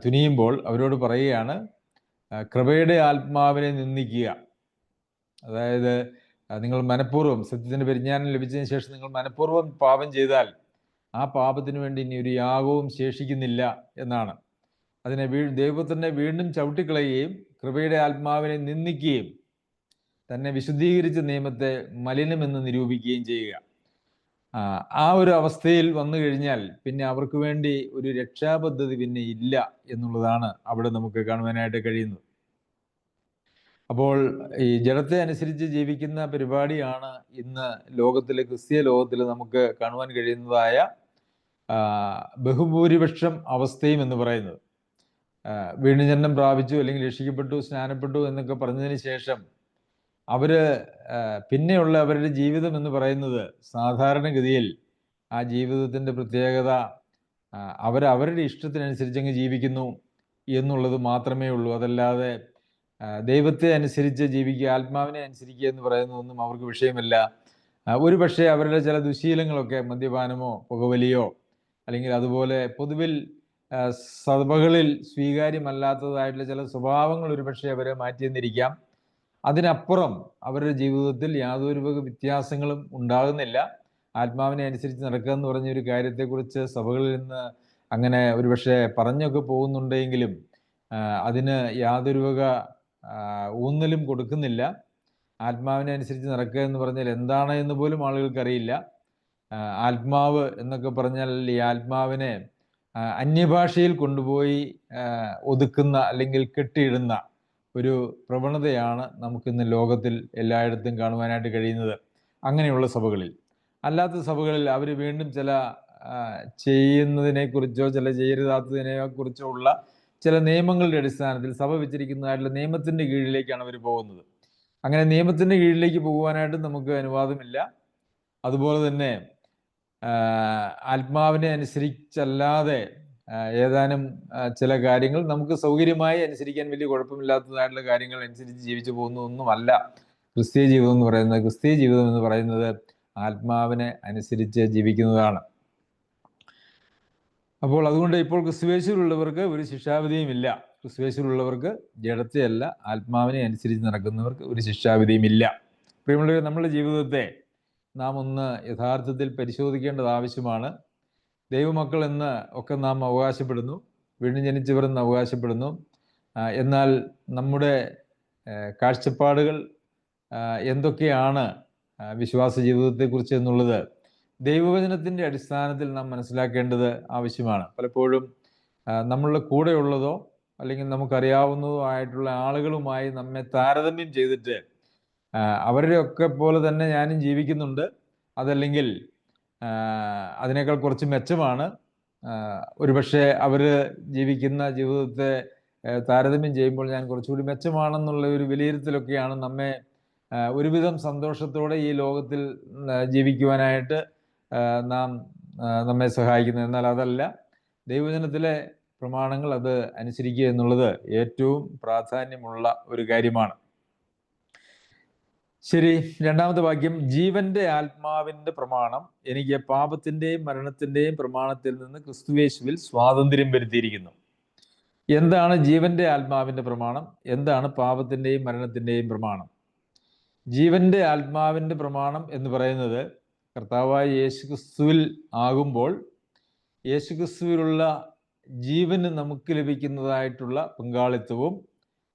തുനിയുമ്പോൾ അവരോട് പറയുകയാണ്, കൃപയുടെ ആത്മാവിനെ നിന്ദിക്കുക. അതായത് നിങ്ങൾ മനഃപൂർവ്വം സത്യത്തിൻ്റെ പരിജ്ഞാനം ലഭിച്ചതിന് ശേഷം നിങ്ങൾ മനഃപൂർവ്വം പാപം ചെയ്താൽ ആ പാപത്തിന് വേണ്ടി ഇനി ഒരു യാഗവും ശേഷിക്കുന്നില്ല എന്നാണ്. അതിനെ ദൈവത്തിനെ വീണ്ടും ചവിട്ടിക്കളയുകയും കൃപയുടെ ആത്മാവിനെ നിന്ദിക്കുകയും തന്നെ വിശുദ്ധീകരിച്ച നിയമത്തെ മലിനമെന്ന് നിരൂപിക്കുകയും ചെയ്യുക. ആ ഒരു അവസ്ഥയിൽ വന്നു കഴിഞ്ഞാൽ പിന്നെ അവർക്ക് വേണ്ടി ഒരു രക്ഷാപദ്ധതി പിന്നെ ഇല്ല എന്നുള്ളതാണ് അവിടെ നമുക്ക് കാണുവാനായിട്ട് കഴിയുന്നത്. അപ്പോൾ ഈ ജഡത്തെ അനുസരിച്ച് ജീവിക്കുന്ന പരിപാടിയാണ് ഇന്ന് ലോകത്തിലെ, ക്രിസ്തീയ ലോകത്തിൽ നമുക്ക് കാണുവാൻ കഴിയുന്നതായ ബഹുഭൂരിപക്ഷം അവസ്ഥയും എന്ന് പറയുന്നത്. വീണ്ടും ജനനം പ്രാപിച്ചു അല്ലെങ്കിൽ രക്ഷിക്കപ്പെട്ടു, സ്നാനപ്പെട്ടു എന്നൊക്കെ പറഞ്ഞതിന് ശേഷം പിന്നെയുള്ള അവരുടെ ജീവിതം എന്ന് പറയുന്നത് സാധാരണഗതിയിൽ ആ ജീവിതത്തിൻ്റെ പ്രത്യേകത അവരവരുടെ ഇഷ്ടത്തിനനുസരിച്ച് അങ്ങ് ജീവിക്കുന്നു എന്നുള്ളത് മാത്രമേ ഉള്ളൂ. അതല്ലാതെ ദൈവത്തെ അനുസരിച്ച് ജീവിക്കുക, ആത്മാവിനെ അനുസരിക്കുക എന്ന് പറയുന്നതൊന്നും അവർക്ക് വിഷയമല്ല. ഒരു പക്ഷേ അവരുടെ ചില ദുശീലങ്ങളൊക്കെ, മദ്യപാനമോ പുകവലിയോ അല്ലെങ്കിൽ അതുപോലെ പൊതുവിൽ സഭകളിൽ സ്വീകാര്യമല്ലാത്തതായിട്ടുള്ള ചില സ്വഭാവങ്ങൾ ഒരു പക്ഷേ അവരെ മാറ്റിയെന്നിരിക്കാം. അതിനപ്പുറം അവരുടെ ജീവിതത്തിൽ യാതൊരു വക വ്യത്യാസങ്ങളും ഉണ്ടാകുന്നില്ല. ആത്മാവിനെ അനുസരിച്ച് നടക്കുക എന്ന് പറഞ്ഞ ഒരു കാര്യത്തെക്കുറിച്ച് സഭകളിൽ നിന്ന് അങ്ങനെ ഒരു പക്ഷേ പറഞ്ഞൊക്കെ പോകുന്നുണ്ടെങ്കിലും അതിന് യാതൊരു വക ഊന്നലും കൊടുക്കുന്നില്ല. ആത്മാവിനെ അനുസരിച്ച് നടക്കുക എന്ന് പറഞ്ഞാൽ എന്താണ് എന്ന് പോലും ആളുകൾക്കറിയില്ല. ആത്മാവ് എന്നൊക്കെ പറഞ്ഞാൽ ഈ ആത്മാവിനെ അന്യഭാഷയിൽ കൊണ്ടുപോയി ഒതുക്കുന്ന അല്ലെങ്കിൽ കെട്ടിയിടുന്ന ഒരു പ്രവണതയാണ് നമുക്കിന്ന് ലോകത്തിൽ എല്ലായിടത്തും കാണുവാനായിട്ട് കഴിയുന്നത്. അങ്ങനെയുള്ള സഭകളിൽ. അല്ലാത്ത സഭകളിൽ അവർ വീണ്ടും ചില ചെയ്യുന്നതിനെക്കുറിച്ചോ ചില ചെയ്യരുതാത്തതിനെക്കുറിച്ചോ ഉള്ള ചില നിയമങ്ങളുടെ അടിസ്ഥാനത്തിൽ സഭ വെച്ചിരിക്കുന്നതായിട്ടുള്ള നിയമത്തിൻ്റെ കീഴിലേക്കാണ് അവർ പോകുന്നത്. അങ്ങനെ നിയമത്തിൻ്റെ കീഴിലേക്ക് പോകുവാനായിട്ട് നമുക്ക് അനുവാദമില്ല. അതുപോലെ തന്നെ ആത്മാവിനെ അനുസരിച്ചല്ലാതെ ഏതാനും ചില കാര്യങ്ങൾ നമുക്ക് സൗകര്യമായി അനുസരിക്കാൻ വലിയ കുഴപ്പമില്ലാത്തതായിട്ടുള്ള കാര്യങ്ങൾ അനുസരിച്ച് ജീവിച്ചു പോകുന്നതൊന്നുമല്ല ക്രിസ്തീയ ജീവിതം എന്ന് പറയുന്നത്. ക്രിസ്തീയ ജീവിതം എന്ന് പറയുന്നത് ആത്മാവിനെ അനുസരിച്ച് ജീവിക്കുന്നതാണ്. അപ്പോൾ അതുകൊണ്ട് ഇപ്പോൾ ക്രിസ്തുവേശുവിലുള്ളവർക്ക് ഒരു ശിക്ഷാവിധിയും ഇല്ല. ക്രിസ്തുവേശുവിലുള്ളവർക്ക് ജഡത്തെയല്ല ആത്മാവിനെ അനുസരിച്ച് നടക്കുന്നവർക്ക് ഒരു ശിക്ഷാവിധിയും ഇല്ല. പ്രിയമുള്ളവരെ, നമ്മുടെ ജീവിതത്തെ നാം ഒന്ന് യഥാർത്ഥത്തിൽ പരിശോധിക്കേണ്ടത് ആവശ്യമാണ്. ദൈവമക്കൾ എന്ന് ഒക്കെ നാം അവകാശപ്പെടുന്നു, വീണ്ടും ജനിച്ചവർ എന്ന് അവകാശപ്പെടുന്നു. എന്നാൽ നമ്മുടെ കാഴ്ചപ്പാടുകൾ എന്തൊക്കെയാണ് വിശ്വാസ ജീവിതത്തെക്കുറിച്ച് എന്നുള്ളത് ദൈവവചനത്തിൻ്റെ അടിസ്ഥാനത്തിൽ നാം മനസ്സിലാക്കേണ്ടത് ആവശ്യമാണ്. പലപ്പോഴും നമ്മളുടെ കൂടെയുള്ളതോ അല്ലെങ്കിൽ നമുക്കറിയാവുന്നതോ ആയിട്ടുള്ള ആളുകളുമായി നമ്മെ താരതമ്യം ചെയ്തിട്ട് അവരുടെയൊക്കെ പോലെ തന്നെ ഞാനും ജീവിക്കുന്നുണ്ട്, അതല്ലെങ്കിൽ അതിനേക്കാൾ കുറച്ച് മെച്ചമാണ്, ഒരുപക്ഷെ അവർ ജീവിക്കുന്ന ജീവിതത്തെ താരതമ്യം ചെയ്യുമ്പോൾ ഞാൻ കുറച്ചുകൂടി മെച്ചമാണെന്നുള്ള ഒരു വിലയിരുത്തലൊക്കെയാണ് ഒരുവിധം സന്തോഷത്തോടെ ഈ ലോകത്തിൽ ജീവിക്കുവാനായിട്ട് നമ്മെ സഹായിക്കുന്നത്. എന്നാൽ അതല്ല, ദൈവവചനത്തിലെ പ്രമാണങ്ങൾ അത് അനുസരിക്കുക എന്നുള്ളത് ഏറ്റവും പ്രാധാന്യമുള്ള ഒരു കാര്യമാണ്. ശരി, രണ്ടാമത്തെ വാക്യം, ജീവന്റെ ആത്മാവിന്റെ പ്രമാണം എനിക്ക് പാപത്തിന്റെയും മരണത്തിന്റെയും പ്രമാണത്തിൽ നിന്ന് ക്രിസ്തുയേശുവിൽ സ്വാതന്ത്ര്യം വരുത്തിയിരിക്കുന്നു. എന്താണ് ജീവന്റെ ആത്മാവിന്റെ പ്രമാണം? എന്താണ് പാപത്തിന്റെയും മരണത്തിന്റെയും പ്രമാണം? ജീവന്റെ ആത്മാവിന്റെ പ്രമാണം എന്ന് പറയുന്നത് കർത്താവായ യേശുക്രിസ്തുവിൽ ആകുമ്പോൾ യേശുക്രിസ്തുവിലുള്ള ജീവന് നമുക്ക് ലഭിക്കുന്നതായിട്ടുള്ള പങ്കാളിത്തവും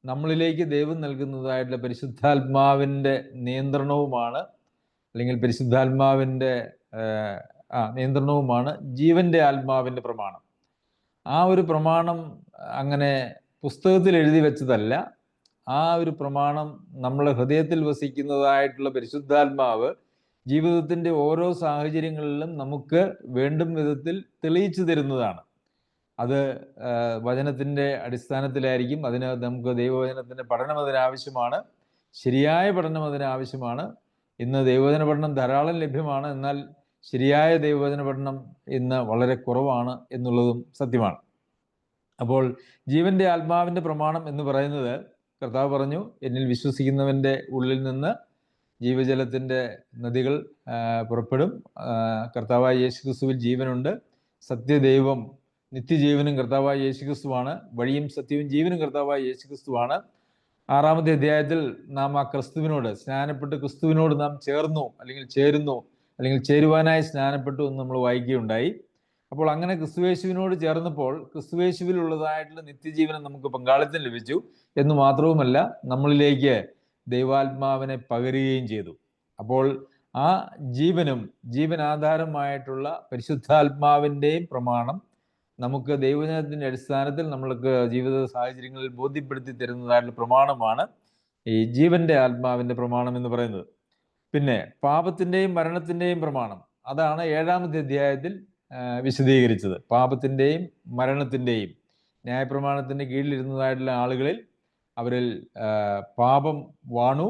നമ്മളിലേക്ക് ദൈവം നൽകുന്നതായിട്ടുള്ള പരിശുദ്ധാത്മാവിൻ്റെ നിയന്ത്രണവുമാണ്, അല്ലെങ്കിൽ പരിശുദ്ധാത്മാവിൻ്റെ നിയന്ത്രണവുമാണ് ജീവൻ്റെ ആത്മാവിൻ്റെ പ്രമാണം. ആ ഒരു പ്രമാണം അങ്ങനെ പുസ്തകത്തിൽ എഴുതി വെച്ചതല്ല. ആ ഒരു പ്രമാണം നമ്മളെ ഹൃദയത്തിൽ വസിക്കുന്നതായിട്ടുള്ള പരിശുദ്ധാത്മാവ് ജീവിതത്തിൻ്റെ ഓരോ സാഹചര്യങ്ങളിലും നമുക്ക് വേണ്ടും വിധത്തിൽ തെളിയിച്ചു തരുന്നതാണ്. അത് വചനത്തിൻ്റെ അടിസ്ഥാനത്തിലായിരിക്കും. അതിന് നമുക്ക് ദൈവവചനത്തിൻ്റെ പഠനം അതിനാവശ്യമാണ്, ശരിയായ പഠനം അതിനാവശ്യമാണ്. ഇന്ന് ദൈവവചന പഠനം ധാരാളം ലഭ്യമാണ്, എന്നാൽ ശരിയായ ദൈവവചന പഠനം ഇന്ന് വളരെ കുറവാണ് എന്നുള്ളതും സത്യമാണ്. അപ്പോൾ ജീവൻ്റെ ആത്മാവിൻ്റെ പ്രമാണം എന്ന് പറയുന്നത്, കർത്താവ് പറഞ്ഞു, എന്നിൽ വിശ്വസിക്കുന്നവൻ്റെ ഉള്ളിൽ നിന്ന് ജീവജലത്തിൻ്റെ നദികൾ പുറപ്പെടും. കർത്താവായ യേശുക്രിസ്തുവിൽ ജീവനുണ്ട്. സത്യദൈവം നിത്യജീവനും കർത്താവായ യേശുക്രിസ്തുവാണ്. വഴിയും സത്യവും ജീവനും കർത്താവായ യേശുക്രിസ്തുവാണ്. 6-ാമത്തെ അധ്യായത്തിൽ നാം ആ ക്രിസ്തുവിനോട് സ്നാനപ്പെട്ട് ക്രിസ്തുവിനോട് നാം ചേർന്നു, അല്ലെങ്കിൽ ചേരുന്നു, അല്ലെങ്കിൽ ചേരുവാനായി സ്നാനപ്പെട്ടു എന്ന് നമ്മൾ വായിക്കുകയുണ്ടായി. അപ്പോൾ അങ്ങനെ ക്രിസ്തുയേശുവിനോട് ചേർന്നപ്പോൾ ക്രിസ്തുയേശുവിലുള്ളതായിട്ടുള്ള നിത്യജീവനം നമുക്ക് പങ്കാളിത്തം ലഭിച്ചു എന്ന് മാത്രവുമല്ല, നമ്മളിലേക്ക് ദൈവാത്മാവിനെ പകരുകയും ചെയ്തു. അപ്പോൾ ആ ജീവനാധാരമായിട്ടുള്ള പരിശുദ്ധാത്മാവിൻ്റെയും പ്രമാണം നമുക്ക് ദൈവവചനത്തിൻ്റെ അടിസ്ഥാനത്തിൽ നമ്മൾക്ക് ജീവിത സാഹചര്യങ്ങളിൽ ബോധ്യപ്പെടുത്തി തരുന്നതായിട്ടുള്ള പ്രമാണമാണ് ഈ ജീവൻ്റെ ആത്മാവിൻ്റെ പ്രമാണം എന്ന് പറയുന്നത്. പിന്നെ പാപത്തിൻ്റെയും മരണത്തിൻ്റെയും പ്രമാണം, അതാണ് 7-ാമത്തെ അധ്യായത്തിൽ വിശദീകരിച്ചത്. പാപത്തിൻ്റെയും മരണത്തിൻ്റെയും ന്യായപ്രമാണത്തിൻ്റെ കീഴിലിരുന്നതായിട്ടുള്ള ആളുകളിൽ അവരിൽ പാപം വാണു,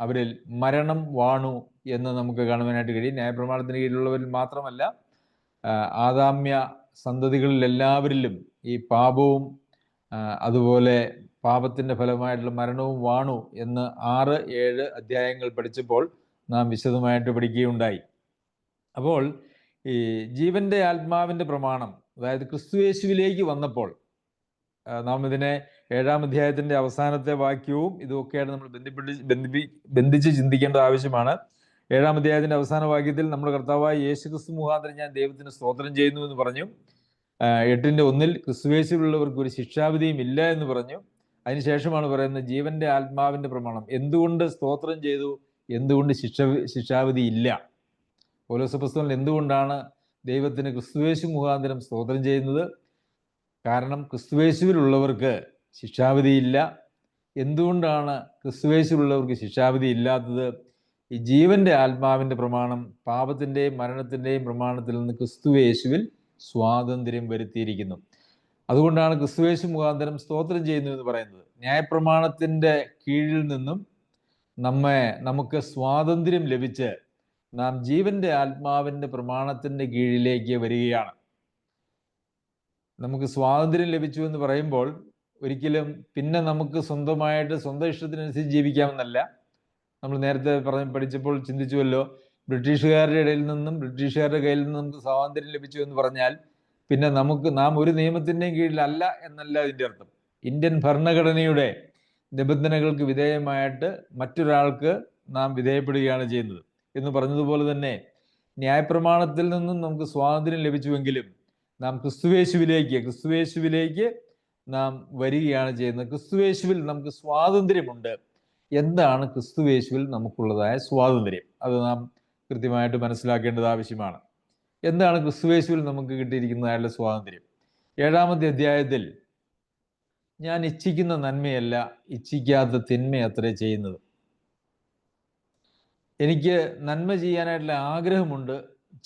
അവരിൽ മരണം വാണു എന്ന് നമുക്ക് കാണുവാനായിട്ട് കഴിയും. ന്യായപ്രമാണത്തിന് കീഴിലുള്ളവരിൽ മാത്രമല്ല, ആദാമ്യ സന്തതികളിൽ എല്ലാവരിലും ഈ പാപവും അതുപോലെ പാപത്തിൻ്റെ ഫലമായിട്ടുള്ള മരണവും വാണു എന്ന് 6-7 അധ്യായങ്ങൾ പഠിച്ചപ്പോൾ നാം വിശദമായിട്ട് പഠിക്കുകയുണ്ടായി. അപ്പോൾ ഈ ജീവൻ്റെ ആത്മാവിൻ്റെ പ്രമാണം, അതായത് ക്രിസ്തുയേശുവിലേക്ക് വന്നപ്പോൾ, നാം ഇതിനെ 7-ാം അധ്യായത്തിൻ്റെ അവസാനത്തെ വാക്യവും ഇതൊക്കെയാണ് നമ്മൾ ബന്ധിച്ച് ചിന്തിക്കേണ്ട ആവശ്യമാണ്. 7-ാം അധ്യായത്തിൻ്റെ അവസാന വാക്യത്തിൽ നമ്മുടെ കർത്താവായ യേശുക്രിസ്തു മുഖാന്തരം ഞാൻ ദൈവത്തിന് സ്തോത്രം ചെയ്യുന്നു എന്ന് പറഞ്ഞു. 8-ന്റെ 1 ക്രിസ്തുയേശുവിലുള്ളവർക്ക് ഒരു ശിക്ഷാവിധിയും ഇല്ല എന്ന് പറഞ്ഞു. അതിനുശേഷമാണ് പറയുന്നത് ജീവൻ്റെ ആത്മാവിൻ്റെ പ്രമാണം. എന്തുകൊണ്ട് സ്തോത്രം ചെയ്തു, എന്തുകൊണ്ട് ശിക്ഷാവിധി ഇല്ല? പൗലോസ് അപ്പോസ്തലൻ എന്തുകൊണ്ടാണ് ദൈവത്തിന് ക്രിസ്തുയേശു മുഖാന്തരം സ്തോത്രം ചെയ്യുന്നത്? കാരണം ക്രിസ്തുയേശുവിലുള്ളവർക്ക് ശിക്ഷാവിധിയില്ല. എന്തുകൊണ്ടാണ് ക്രിസ്തുയേശുവിലുള്ളവർക്ക് ശിക്ഷാവിധി ഇല്ലാത്തത്? ഈ ജീവൻ്റെ ആത്മാവിൻ്റെ പ്രമാണം പാപത്തിൻ്റെയും മരണത്തിൻ്റെയും പ്രമാണത്തിൽ നിന്ന് ക്രിസ്തുയേശുവിൽ സ്വാതന്ത്ര്യം വരുത്തിയിരിക്കുന്നു. അതുകൊണ്ടാണ് ക്രിസ്തുയേശു മുഖാന്തരം സ്തോത്രം ചെയ്യുന്നു എന്ന് പറയുന്നത്. ന്യായപ്രമാണത്തിൻ്റെ കീഴിൽ നിന്നും നമുക്ക് സ്വാതന്ത്ര്യം ലഭിച്ച് നാം ജീവൻ്റെ ആത്മാവിൻ്റെ പ്രമാണത്തിൻ്റെ കീഴിലേക്ക് വരികയാണ്. നമുക്ക് സ്വാതന്ത്ര്യം ലഭിച്ചു എന്ന് പറയുമ്പോൾ ഒരിക്കലും പിന്നെ നമുക്ക് സ്വന്തം ഇഷ്ടത്തിനനുസരിച്ച് ജീവിക്കാമെന്നല്ല. നമ്മൾ നേരത്തെ പഠിച്ചപ്പോൾ ചിന്തിച്ചുവല്ലോ, ബ്രിട്ടീഷുകാരുടെ കയ്യിൽ നിന്നും നമുക്ക് സ്വാതന്ത്ര്യം ലഭിച്ചു എന്ന് പറഞ്ഞാൽ പിന്നെ നാം ഒരു നിയമത്തിൻ്റെയും കീഴിലല്ല എന്നല്ല ഇതിൻ്റെ അർത്ഥം. ഇന്ത്യൻ ഭരണഘടനയുടെ നിബന്ധനകൾക്ക് വിധേയമായിട്ട് മറ്റൊരാൾക്ക് നാം വിധേയപ്പെടുകയാണ് ചെയ്യുന്നത് എന്ന് പറഞ്ഞതുപോലെ തന്നെ ന്യായപ്രമാണത്തിൽ നിന്നും നമുക്ക് സ്വാതന്ത്ര്യം ലഭിച്ചുവെങ്കിലും നാം ക്രിസ്തുയേശുവിലേക്ക് നാം വരികയാണ് ചെയ്യുന്നത്. ക്രിസ്തുയേശുവിൽ നമുക്ക് സ്വാതന്ത്ര്യമുണ്ട്. എന്താണ് ക്രിസ്തുയേശുവിൽ നമുക്കുള്ളതായ സ്വാതന്ത്ര്യം? അത് നാം കൃത്യമായിട്ട് മനസ്സിലാക്കേണ്ടത് ആവശ്യമാണ്. എന്താണ് ക്രിസ്തുയേശുവിൽ നമുക്ക് കിട്ടിയിരിക്കുന്നതായുള്ള സ്വാതന്ത്ര്യം? 7-ാമത്തെ അധ്യായത്തിൽ ഞാൻ ഇച്ഛിക്കുന്ന നന്മയല്ല, ഇച്ഛിക്കാത്ത തിന്മയത്രേ ചെയ്യുന്നത്. എനിക്ക് നന്മ ചെയ്യാനായിട്ടുള്ള ആഗ്രഹമുണ്ട്,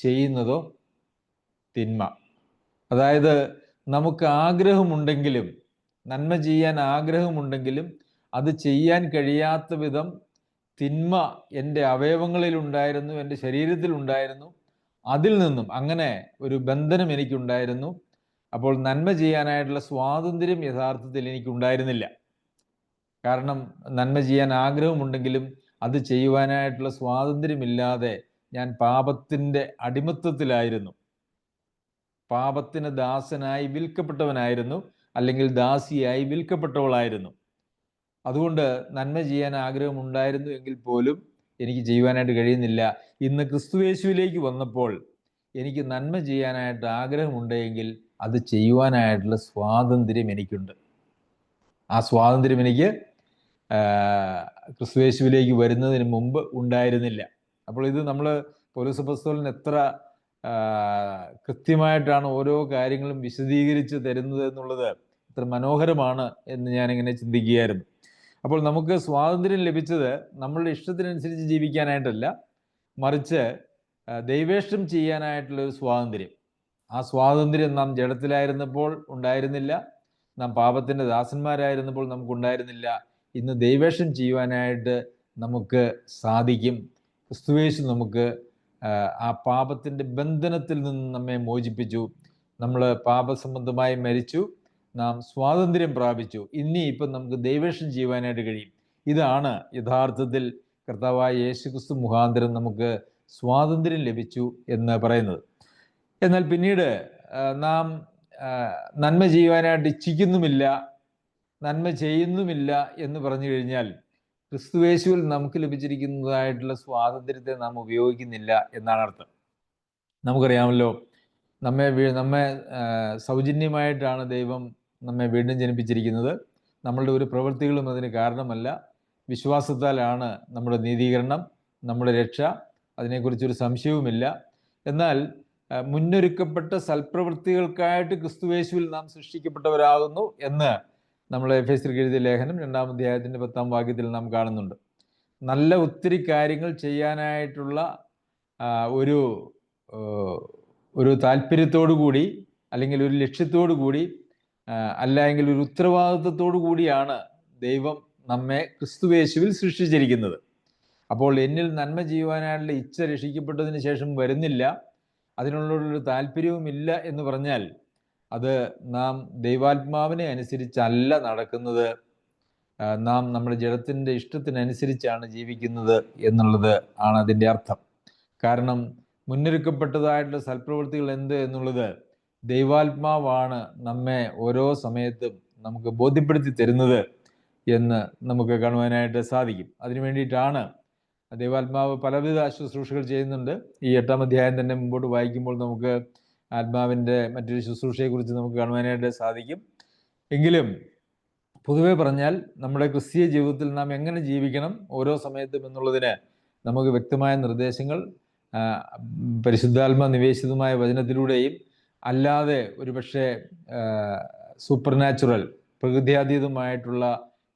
ചെയ്യുന്നതോ തിന്മ. അതായത് നമുക്ക് ആഗ്രഹമുണ്ടെങ്കിലും, നന്മ ചെയ്യാൻ ആഗ്രഹമുണ്ടെങ്കിലും അത് ചെയ്യാൻ കഴിയാത്ത വിധം തിന്മ എൻ്റെ അവയവങ്ങളിലുണ്ടായിരുന്നു, എൻ്റെ ശരീരത്തിലുണ്ടായിരുന്നു. അതിൽ നിന്നും അങ്ങനെ ഒരു ബന്ധനം എനിക്കുണ്ടായിരുന്നു. അപ്പോൾ നന്മ ചെയ്യാനായിട്ടുള്ള സ്വാതന്ത്ര്യം യഥാർത്ഥത്തിൽ എനിക്കുണ്ടായിരുന്നില്ല. കാരണം നന്മ ചെയ്യാൻ ആഗ്രഹമുണ്ടെങ്കിലും അത് ചെയ്യുവാനായിട്ടുള്ള സ്വാതന്ത്ര്യമില്ലാതെ ഞാൻ പാപത്തിൻ്റെ അടിമത്തത്തിലായിരുന്നു. പാപത്തിന് ദാസനായി വിൽക്കപ്പെട്ടവനായിരുന്നു, അല്ലെങ്കിൽ ദാസിയായി വിൽക്കപ്പെട്ടവളായിരുന്നു. അതുകൊണ്ട് നന്മ ചെയ്യാൻ ആഗ്രഹമുണ്ടായിരുന്നു എങ്കിൽ പോലും എനിക്ക് ചെയ്യുവാനായിട്ട് കഴിയുന്നില്ല. ഇന്ന് ക്രിസ്തുയേശുവിലേക്ക് വന്നപ്പോൾ എനിക്ക് നന്മ ചെയ്യാനായിട്ട് ആഗ്രഹമുണ്ടെങ്കിൽ അത് ചെയ്യുവാനായിട്ടുള്ള സ്വാതന്ത്ര്യം എനിക്കുണ്ട്. ആ സ്വാതന്ത്ര്യം എനിക്ക് ക്രിസ്തുയേശുവിലേക്ക് വരുന്നതിന് മുമ്പ് ഉണ്ടായിരുന്നില്ല. അപ്പോൾ ഇത് നമ്മൾ പൗലോസ് അപ്പോസ്തലൻ എത്ര കൃത്യമായിട്ടാണ് ഓരോ കാര്യങ്ങളും വിശദീകരിച്ച് തരുന്നത് എന്നുള്ളത് എത്ര മനോഹരമാണ് എന്ന് ഞാനിങ്ങനെ ചിന്തിക്കുകയായിരുന്നു. അപ്പോൾ നമുക്ക് സ്വാതന്ത്ര്യം ലഭിച്ചത് നമ്മളുടെ ഇഷ്ടത്തിനനുസരിച്ച് ജീവിക്കാനായിട്ടല്ല, മറിച്ച് ദൈവേഷ്ടം ചെയ്യാനായിട്ടുള്ളൊരു സ്വാതന്ത്ര്യം. ആ സ്വാതന്ത്ര്യം നാം ജഡത്തിലായിരുന്നപ്പോൾ ഉണ്ടായിരുന്നില്ല, നാം പാപത്തിൻ്റെ ദാസന്മാരായിരുന്നപ്പോൾ നമുക്കുണ്ടായിരുന്നില്ല. ഇന്ന് ദൈവേഷം ചെയ്യുവാനായിട്ട് നമുക്ക് സാധിക്കും. ക്രിസ്തുയേശു നമുക്ക് ആ പാപത്തിൻ്റെ ബന്ധനത്തിൽ നിന്ന് നമ്മെ മോചിപ്പിച്ചു. നമ്മൾ പാപസംബന്ധമായി മരിച്ചു, നാം സ്വാതന്ത്ര്യം പ്രാപിച്ചു. ഇപ്പം നമുക്ക് ദൈവേഷം ചെയ്യുവാനായിട്ട് കഴിയും. ഇതാണ് യഥാർത്ഥത്തിൽ കർത്താവായ യേശുക്രിസ്തു മുഖാന്തരം നമുക്ക് സ്വാതന്ത്ര്യം ലഭിച്ചു എന്ന് പറയുന്നത്. എന്നാൽ പിന്നീട് നാം നന്മ ചെയ്യുവാനായിട്ട് ഇച്ഛിക്കുന്നുമില്ല, നന്മ ചെയ്യുന്നുമില്ല എന്ന് പറഞ്ഞു കഴിഞ്ഞാൽ ക്രിസ്തുയേശുവിൽ നമുക്ക് ലഭിച്ചിരിക്കുന്നതായിട്ടുള്ള സ്വാതന്ത്ര്യത്തെ നാം ഉപയോഗിക്കുന്നില്ല എന്നാണ് അർത്ഥം. നമുക്കറിയാമല്ലോ, നമ്മെ സൗജന്യമായിട്ടാണ് ദൈവം നമ്മെ വീണ്ടും ജനിപ്പിച്ചിരിക്കുന്നത്. നമ്മളുടെ ഒരു പ്രവൃത്തികളും അതിന് കാരണമല്ല. വിശ്വാസത്താലാണ് നമ്മുടെ നീതീകരണം, നമ്മുടെ രക്ഷ. അതിനെക്കുറിച്ചൊരു സംശയവുമില്ല. എന്നാൽ മുന്നൊരുക്കപ്പെട്ട സൽപ്രവൃത്തികൾക്കായിട്ട് ക്രിസ്തുയേശുവിൽ നാം സൃഷ്ടിക്കപ്പെട്ടവരാകുന്നു എന്ന് നമ്മൾ എഫേസ്യർക്ക് എഴുതിയ ലേഖനം 2-ാം അധ്യായത്തിൻ്റെ 10-ാം വാക്യത്തിൽ നാം കാണുന്നുണ്ട്. നല്ല ഒത്തിരി കാര്യങ്ങൾ ചെയ്യാനായിട്ടുള്ള ഒരു താല്പര്യത്തോടു കൂടി, അല്ലെങ്കിൽ ഒരു ലക്ഷ്യത്തോടു കൂടി, അല്ലെങ്കിൽ ഒരു ഉത്തരവാദിത്വത്തോടു കൂടിയാണ് ദൈവം നമ്മെ ക്രിസ്തുയേശുവിൽ സൃഷ്ടിച്ചിരിക്കുന്നത്. അപ്പോൾ എന്നിൽ നന്മ ചെയ്യുവാനായിട്ടുള്ള ഇച്ഛ രക്ഷിക്കപ്പെട്ടതിന് ശേഷം വരുന്നില്ല, അതിനുള്ളൊരു താല്പര്യവുമില്ല എന്ന് പറഞ്ഞാൽ അത് നാം ദൈവാത്മാവിനെ അനുസരിച്ചല്ല നടക്കുന്നത്, നാം നമ്മുടെ ജഡത്തിൻ്റെ ഇഷ്ടത്തിനനുസരിച്ചാണ് ജീവിക്കുന്നത് എന്നുള്ളത് ആണ് അതിൻ്റെ അർത്ഥം. കാരണം മുന്നൊരുക്കപ്പെട്ടതായിട്ടുള്ള സൽപ്രവൃത്തികൾ എന്ത് എന്നുള്ളത് ദൈവാത്മാവാണ് നമ്മെ ഓരോ സമയത്തും നമുക്ക് ബോധ്യപ്പെടുത്തി തരുന്നത് എന്ന് നമുക്ക് കാണുവാനായിട്ട് സാധിക്കും. അതിനു വേണ്ടിയിട്ടാണ് ദൈവാത്മാവ് പലവിധ ശുശ്രൂഷകൾ ചെയ്യുന്നുണ്ട്. ഈ 8-ാം അധ്യായം തന്നെ മുമ്പോട്ട് വായിക്കുമ്പോൾ നമുക്ക് ആത്മാവിൻ്റെ മറ്റൊരു ശുശ്രൂഷയെക്കുറിച്ച് നമുക്ക് കാണുവാനായിട്ട് സാധിക്കും. എങ്കിലും പൊതുവെ പറഞ്ഞാൽ നമ്മുടെ ക്രിസ്തീയ ജീവിതത്തിൽ നാം എങ്ങനെ ജീവിക്കണം ഓരോ സമയത്തും എന്നുള്ളതിന് നമുക്ക് വ്യക്തമായ നിർദ്ദേശങ്ങൾ പരിശുദ്ധാത്മ നിവേശിതമായ വചനത്തിലൂടെയും അല്ലാതെ ഒരുപക്ഷെ സൂപ്പർ നാച്ചുറൽ പ്രകൃത്യാതീതമായിട്ടുള്ള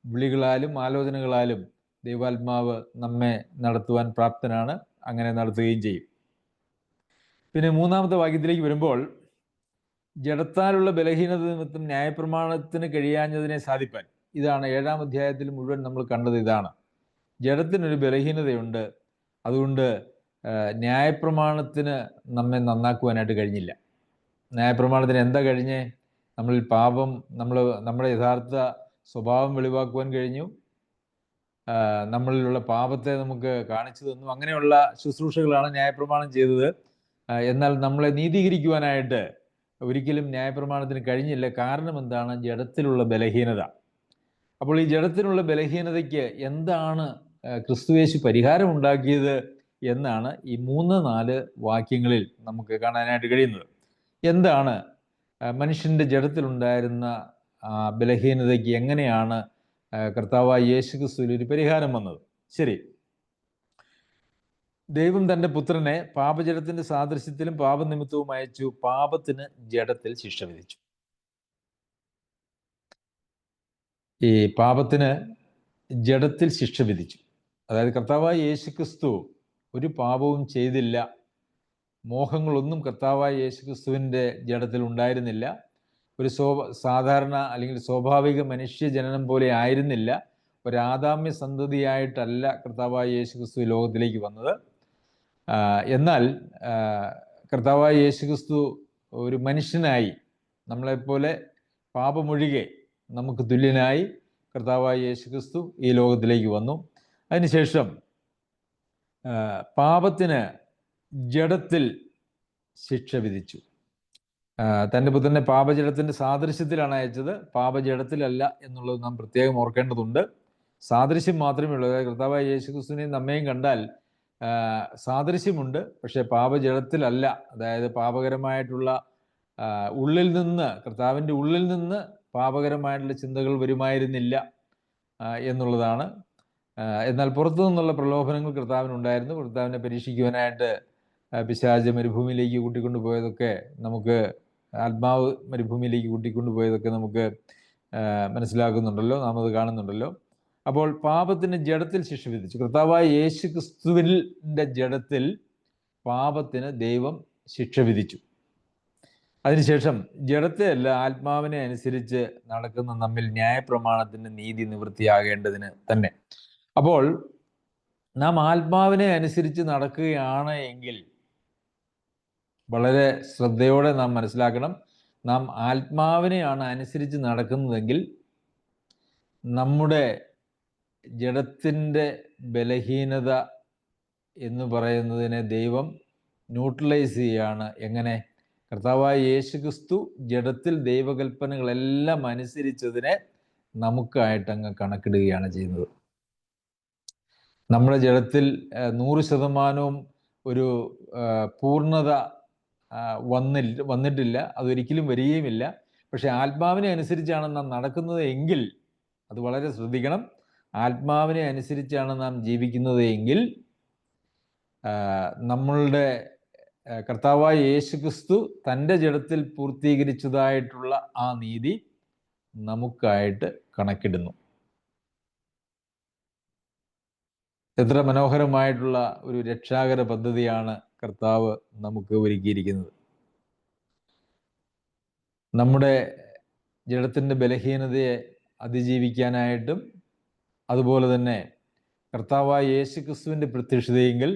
വിളികളാലും ആലോചനകളാലും ദൈവാത്മാവ് നമ്മെ നടത്തുവാൻ പ്രാപ്തനാണ്. അങ്ങനെ നടത്തുകയും ചെയ്യും. പിന്നെ 3-ാമത്തെ വാക്യത്തിലേക്ക് വരുമ്പോൾ, ജഡത്താലുള്ള ബലഹീനത നിമിത്തം ന്യായപ്രമാണത്തിന് കഴിയാഞ്ഞതിനെ സാധിപ്പാൻ. ഇതാണ് 7-ാം അധ്യായത്തിൽ മുഴുവൻ നമ്മൾ കണ്ടത്. ഇതാണ്, ജഡത്തിനൊരു ബലഹീനതയുണ്ട്, അതുകൊണ്ട് ന്യായപ്രമാണത്തിന് നമ്മെ നന്നാക്കുവാനായിട്ട് കഴിഞ്ഞില്ല. ന്യായപ്രമാണത്തിന് എന്താ കഴിഞ്ഞേ? നമ്മളിൽ പാപം, നമ്മുടെ യഥാർത്ഥ സ്വഭാവം വെളിവാക്കുവാൻ കഴിഞ്ഞു, നമ്മളിലുള്ള പാപത്തെ നമുക്ക് കാണിച്ചു തന്നു. അങ്ങനെയുള്ള ശുശ്രൂഷകളാണ് ന്യായപ്രമാണം ചെയ്തത്. എന്നാൽ നമ്മളെ നീതീകരിക്കുവാനായിട്ട് ഒരിക്കലും ന്യായപ്രമാണത്തിന് കഴിഞ്ഞില്ല. കാരണം എന്താണ്? ജഡത്തിലുള്ള ബലഹീനത. അപ്പോൾ ഈ ജഡത്തിനുള്ള ബലഹീനതയ്ക്ക് എന്താണ് ക്രിസ്തുയേശു പരിഹാരം ഉണ്ടാക്കിയത് എന്നാണ് ഈ 3-4 വാക്യങ്ങളിൽ നമുക്ക് കാണാനായിട്ട് കഴിയുന്നത്. എന്താണ് മനുഷ്യൻ്റെ ജഡത്തിലുണ്ടായിരുന്ന ബലഹീനതയ്ക്ക് എങ്ങനെയാണ് കർത്താവായ യേശുക്രിസ്തുവിൽ ഒരു പരിഹാരം വന്നത്? ശരി, ദൈവം തൻ്റെ പുത്രനെ പാപജഡത്തിൻ്റെ സാദൃശ്യത്തിലും പാപനിമിത്തവും അയച്ചു, പാപത്തിന് ജഡത്തിൽ ശിക്ഷ വിധിച്ചു. ഈ പാപത്തിന് ജഡത്തിൽ ശിക്ഷ വിധിച്ചു. അതായത് കർത്താവായ യേശുക്രിസ്തു ഒരു പാപവും ചെയ്തില്ല. മോഹങ്ങളൊന്നും കർത്താവായ യേശുക്രിസ്തുവിൻ്റെ ജഡത്തിൽ ഉണ്ടായിരുന്നില്ല. ഒരു സാധാരണ അല്ലെങ്കിൽ സ്വാഭാവിക മനുഷ്യ ജനനം പോലെ ആയിരുന്നില്ല. ഒരു ആദാമ്യ സന്തതിയായിട്ടല്ല കർത്താവായ യേശുക്രിസ്തു ലോകത്തിലേക്ക് വന്നത്. എന്നാൽ കർത്താവായ യേശുക്രിസ്തു ഒരു മനുഷ്യനായി, നമ്മളെപ്പോലെ പാപമൊഴികെ നമുക്ക് തുല്യനായി കർത്താവായ യേശുക്രിസ്തു ഈ ലോകത്തിലേക്ക് വന്നു. അതിനുശേഷം പാപത്തിന് ജഡത്തിൽ ശിക്ഷ വിധിച്ചു. തൻ്റെ പുത്രനെ പാപജഡത്തിൻ്റെ സാദൃശ്യത്തിലാണ് അയച്ചത്, പാപജഡത്തിലല്ല എന്നുള്ളത് നാം പ്രത്യേകം ഓർക്കേണ്ടതുണ്ട്. സാദൃശ്യം മാത്രമേ ഉള്ളൂ. അതായത് കർത്താവായ യേശുക്രിസ്തുവിനെയും നമ്മയും കണ്ടാൽ സാദൃശ്യമുണ്ട്, പക്ഷേ പാപജഡത്തിലല്ല. അതായത് പാപകരമായിട്ടുള്ള ഉള്ളിൽ നിന്ന്, കർത്താവിൻ്റെ ഉള്ളിൽ നിന്ന് പാപകരമായിട്ടുള്ള ചിന്തകൾ വരുമായിരുന്നില്ല എന്നുള്ളതാണ്. എന്നാൽ പുറത്തു നിന്നുള്ള പ്രലോഭനങ്ങൾ കർത്താവിനുണ്ടായിരുന്നു. കർത്താവിനെ പരീക്ഷിക്കുവാനായിട്ട് പിശാച് മരുഭൂമിയിലേക്ക് കൂട്ടിക്കൊണ്ടുപോയതൊക്കെ നമുക്ക്, ആത്മാവ് മരുഭൂമിയിലേക്ക് കൂട്ടിക്കൊണ്ടുപോയതൊക്കെ നമുക്ക് മനസ്സിലാക്കുന്നുണ്ടല്ലോ, നാം അത് കാണുന്നുണ്ടല്ലോ. അപ്പോൾ പാപത്തിന് ജഡത്തിൽ ശിക്ഷ വിധിച്ചു. കർത്താവായ യേശു ക്രിസ്തുവിൻ്റെ ജഡത്തിൽ പാപത്തിന് ദൈവം ശിക്ഷ വിധിച്ചു. അതിനുശേഷം ജഡത്തെ അല്ല ആത്മാവിനെ അനുസരിച്ച് നടക്കുന്ന നമ്മിൽ ന്യായപ്രമാണത്തിൻ്റെ നീതി നിവൃത്തിയാകേണ്ടതിന് തന്നെ. അപ്പോൾ നാം ആത്മാവിനെ അനുസരിച്ച് നടക്കുകയാണ് എങ്കിൽ വളരെ ശ്രദ്ധയോടെ നാം മനസ്സിലാക്കണം, നാം ആത്മാവിനെയാണ് അനുസരിച്ച് നടക്കുന്നതെങ്കിൽ നമ്മുടെ ജഡത്തിൻ്റെ ബലഹീനത എന്ന് പറയുന്നതിനെ ദൈവം ന്യൂട്രലൈസ് ചെയ്യുകയാണ്. എങ്ങനെ? കർത്താവായ യേശു ക്രിസ്തു ജഡത്തിൽ ദൈവകൽപ്പനകളെല്ലാം അനുസരിച്ചതിനെ നമുക്കായിട്ട് അങ്ങ് കണക്കിടുകയാണ് ചെയ്യുന്നത്. നമ്മുടെ ജഡത്തിൽ 100% ഒരു പൂർണ്ണത വന്നിട്ടില്ല, അതൊരിക്കലും വരികയുമില്ല. പക്ഷെ ആത്മാവിനെ അനുസരിച്ചാണ് നാം നടക്കുന്നത് എങ്കിൽ, അത് വളരെ ശ്രദ്ധിക്കണം, ആത്മാവിനെ അനുസരിച്ചാണ് നാം ജീവിക്കുന്നത് എങ്കിൽ നമ്മളുടെ കർത്താവായ യേശു ക്രിസ്തു തൻ്റെ ജഡത്തിൽ പൂർത്തീകരിച്ചതായിട്ടുള്ള ആ നീതി നമുക്കായിട്ട് കണക്കിടുന്നു. എത്ര മനോഹരമായിട്ടുള്ള ഒരു രക്ഷാകര പദ്ധതിയാണ് കർത്താവ് നമുക്ക് ഒരുക്കിയിരിക്കുന്നത്. നമ്മുടെ ജഡത്തിൻ്റെ ബലഹീനതയെ അതിജീവിക്കാനായിട്ടും അതുപോലെ തന്നെ കർത്താവായ യേശു ക്രിസ്തുവിൻ്റെ പ്രത്യക്ഷതയെങ്കിൽ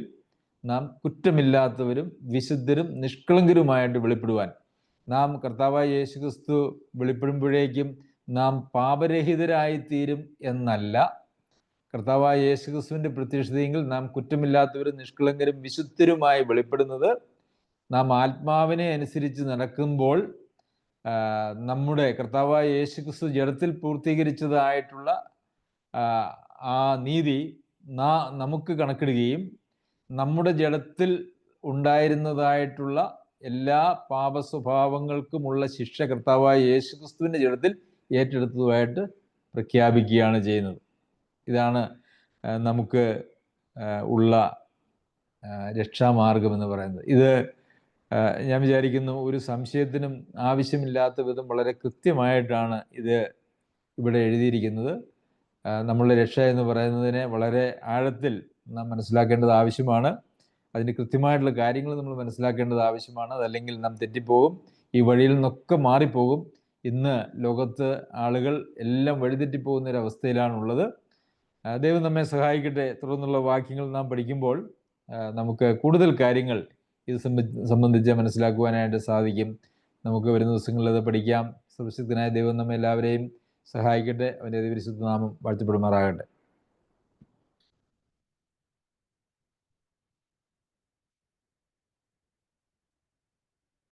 നാം കുറ്റമില്ലാത്തവരും വിശുദ്ധരും നിഷ്കളങ്കരുമായിട്ട് വെളിപ്പെടുവാൻ, നാം കർത്താവായ യേശു ക്രിസ്തു വെളിപ്പെടുമ്പോഴേക്കും നാം പാപരഹിതരായിത്തീരും എന്നല്ല, കർത്താവായ യേശു ക്രിസ്തുവിൻ്റെ പ്രത്യക്ഷതയെങ്കിൽ നാം കുറ്റമില്ലാത്തവരും നിഷ്കളങ്കരും വിശുദ്ധരുമായി വെളിപ്പെടുന്നത് നാം ആത്മാവിനെ അനുസരിച്ച് നടക്കുമ്പോൾ നമ്മുടെ കർത്താവായ യേശു ക്രിസ്തു ജഡത്തിൽ പൂർത്തീകരിച്ചതായിട്ടുള്ള ആ നീതി നമുക്ക് കണക്കിടുകയും നമ്മുടെ ജഡത്തിൽ ഉണ്ടായിരുന്നതായിട്ടുള്ള എല്ലാ പാപസ്വഭാവങ്ങൾക്കുമുള്ള ശിക്ഷ കർത്താവായ യേശു ക്രിസ്തുവിൻ്റെ ജഡത്തിൽ ഏറ്റെടുത്തതുമായിട്ട് പ്രഖ്യാപിക്കുകയാണ് ചെയ്യുന്നത്. ഇതാണ് നമുക്ക് ഉള്ള രക്ഷാമാർഗം എന്ന് പറയുന്നത്. ഇത് ഞാൻ വിചാരിക്കുന്നു ഒരു സംശയത്തിനും ആവശ്യമില്ലാത്ത വിധം വളരെ കൃത്യമായിട്ടാണ് ഇത് ഇവിടെ എഴുതിയിരിക്കുന്നത്. നമ്മളുടെ രക്ഷ എന്ന് പറയുന്നതിനെ വളരെ ആഴത്തിൽ നാം മനസ്സിലാക്കേണ്ടത് ആവശ്യമാണ്. അതിൻ്റെ കൃത്യമായിട്ടുള്ള കാര്യങ്ങൾ നമ്മൾ മനസ്സിലാക്കേണ്ടത് ആവശ്യമാണ്. അതല്ലെങ്കിൽ നാം തെറ്റിപ്പോകും, ഈ വഴിയിൽ നിന്നൊക്കെ മാറിപ്പോകും. ഇന്ന് ലോകത്ത് ആളുകൾ എല്ലാം വഴിതെറ്റിപ്പോകുന്ന ഒരു അവസ്ഥയിലാണുള്ളത്. ദൈവം നമ്മെ സഹായിക്കട്ടെ. തുടർന്നുള്ള വാക്യങ്ങൾ നാം പഠിക്കുമ്പോൾ നമുക്ക് കൂടുതൽ കാര്യങ്ങൾ ഇത് സംബന്ധിച്ച് മനസ്സിലാക്കുവാനായിട്ട് സാധിക്കും. നമുക്ക് വരുന്ന ദിവസങ്ങളിൽ അത് പഠിക്കാം. സർവശക്തനായ ദൈവം നമ്മെ എല്ലാവരെയും സഹായിക്കട്ടെ. അവൻ്റെ പരിശുദ്ധ നാമം വാഴ്ത്തപ്പെടുമാറാകട്ടെ.